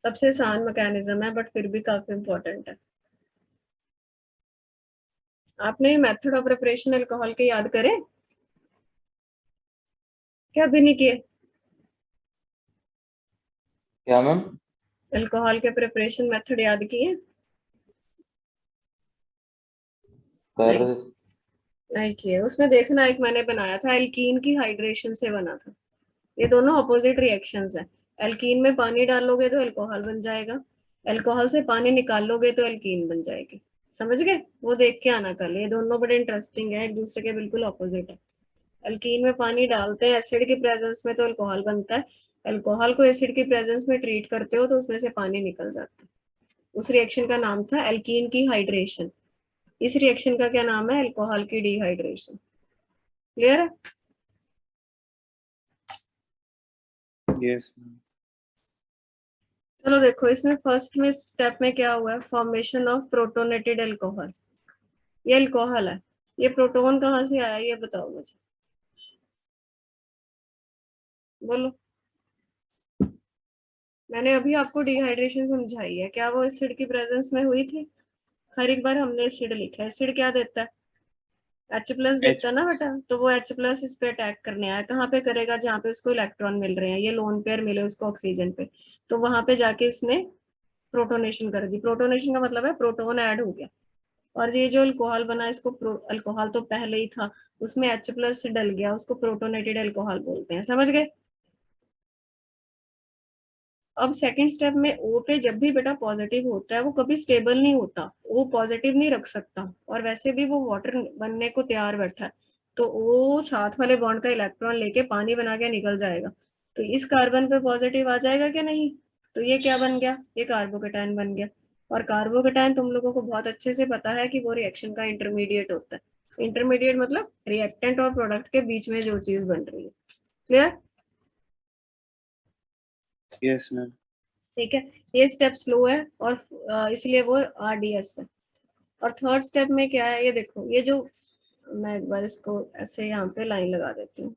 सबसे आसान मैकेनिज्म है बट फिर भी काफी इंपॉर्टेंट है। आपने मेथड ऑफ प्रिपरेशन अल्कोहल के याद करे क्या? अभी नहीं किए? क्या मैम? अल्कोहल के प्रिपरेशन मेथड याद किए? कर नहीं किए। उसमें देखना एक मैंने बनाया था, एल्कीन की हाइड्रेशन से बना था। ये दोनों अपोजिट रिएक्शंस हैं। एल्कीन में पानी डालोगे तो अल्कोहल बन जाएगा, अल्कोहल से पानी निकालोगे तो एल्कीन बन जाएगी। समझ गए? वो देख के आना कल, ये दोनों बड़े इंटरेस्टिंग है, एक दूसरे के बिल्कुल अपोजिट है। एल्कीन में पानी डालते हैं एसिड की प्रेजेंस में तो अल्कोहल बनता है, अल्कोहल को एसिड की प्रेजेंस में ट्रीट करते हो तो उसमें से पानी निकल जाता है। उस रिएक्शन का नाम था एल्कीन की हाइड्रेशन। इस रिएक्शन का क्या नाम है? अल्कोहल की डिहाइड्रेशन। क्लियर है? यस। चलो देखो इसमें फर्स्ट में स्टेप में क्या हुआ है, फॉर्मेशन ऑफ प्रोटोनेटेड अल्कोहल। ये अल्कोहल है, ये प्रोटोन कहाँ से आया ये बताओ मुझे, बोलो। मैंने अभी आपको डिहाइड्रेशन समझाई है, क्या वो एसिड की प्रेजेंस में हुई थी? हर एक बार हमने एसिड लिखा है, एसिड क्या देता है? H प्लस देखता है ना बेटा, तो वो H प्लस इस पे अटैक करने आया, कहाँ पे करेगा, जहाँ पे उसको इलेक्ट्रॉन मिल रहे हैं, ये लोन पेयर मिले उसको ऑक्सीजन पे, तो वहां पे जाके इसने प्रोटोनेशन कर दी। प्रोटोनेशन का मतलब है प्रोटोन ऐड हो गया, और ये जो अल्कोहल बना, इसको अल्कोहल तो पहले ही था, उसमें H प्लस से डल गया, उसको प्रोटोनेटेड अल्कोहल बोलते हैं, समझ गए। अब सेकंड स्टेप में O पे जब भी बेटा पॉजिटिव होता है वो कभी स्टेबल नहीं होता, वो पॉजिटिव नहीं रख सकता, और वैसे भी वो वाटर बनने को तैयार बैठा है, तो वो साथ वाले बॉन्ड का इलेक्ट्रॉन लेके पानी बना के निकल जाएगा, तो इस कार्बन पे पॉजिटिव आ जाएगा क्या नहीं, तो ये क्या बन गया, ये कार्बोकेटायन बन गया। और कार्बोकेटायन तुम लोगों को बहुत अच्छे से पता है कि वो रिएक्शन का इंटरमीडिएट होता है। इंटरमीडिएट मतलब रिएक्टेंट और प्रोडक्ट के बीच में जो चीज बन रही है। क्लियर? Yes ma'am. ठीक है, ये स्टेप स्लो है और इसलिए वो RDS है। और थर्ड स्टेप में क्या है, ये देखो, ये जो, मैं एक बार इसको ऐसे यहाँ पे लाइन लगा देती हूँ,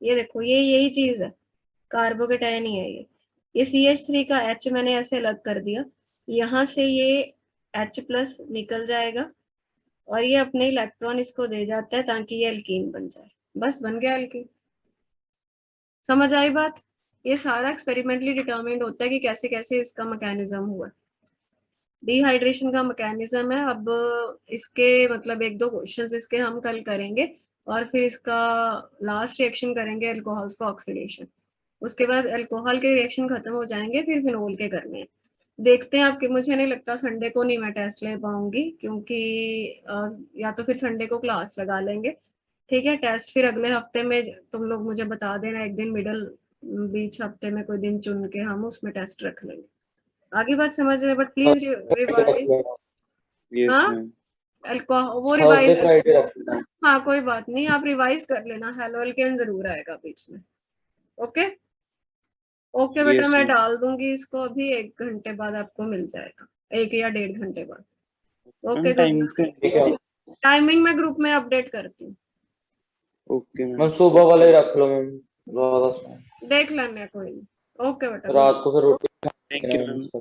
ये देखो, ये यही चीज है, कार्बोकेटायन ही है ये CH3 का H मैंने ऐसे अलग कर दिया, यहाँ से ये H प्लस निकल जाएगा और ये अपने इलेक्ट्रॉन इसको दे जाता है ताकि ये एल्कीन बन जाए, बस बन गया एल्कीन। समझ आई बात? ये सारा एक्सपेरिमेंटली डिटरमाइंड होता है कि कैसे कैसे इसका मैकेनिज्म हुआ। डिहाइड्रेशन का मैकेनिज्म है। अब इसके मतलब एक दो क्वेश्चंस इसके हम कल करेंगे, और फिर इसका लास्ट रिएक्शन करेंगे अल्कोहल्स का ऑक्सीडेशन, उसके बाद अल्कोहल के रिएक्शन खत्म हो जाएंगे, फिर फिनोल के करने हैं। देखते हैं आपके, मुझे नहीं लगता संडे को नहीं मैं टेस्ट ले पाऊंगी, क्योंकि या तो फिर संडे को क्लास लगा लेंगे, ठीक है। टेस्ट फिर अगले हफ्ते में तुम लोग मुझे बता देना, एक दिन मिडल बीच हफ्ते में कोई दिन चुन के हम उसमें टेस्ट रख लेंगे। आगे बात समझ रहे, बट प्लीज रिवाइज। यस हाँ, मैम। अल्कोहल वो थर्सडे रिवाइज, फ्राइडे रख लेना। हाँ कोई बात नहीं, आप रिवाइज कर लेना, हेलो एल्केन जरूर आएगा बीच में। ओके ओके बेटा, यस मैं मैम। डाल दूंगी इसको, अभी 1 घंटे बाद आपको मिल जाएगा, 1 या 1.5 घंटे बाद। ओके, मैम टाइमिंग्स का ठीक है टाइमिंग मैं ग्रुप में अपडेट करती हूँ, ओके मैम। मैम, सुबह वाले रख लो मैम, ज्यादा देख लेंगे, कोई नहीं। ओके बेटा, रात को फिर रोटी थैंक यू मैम। खाना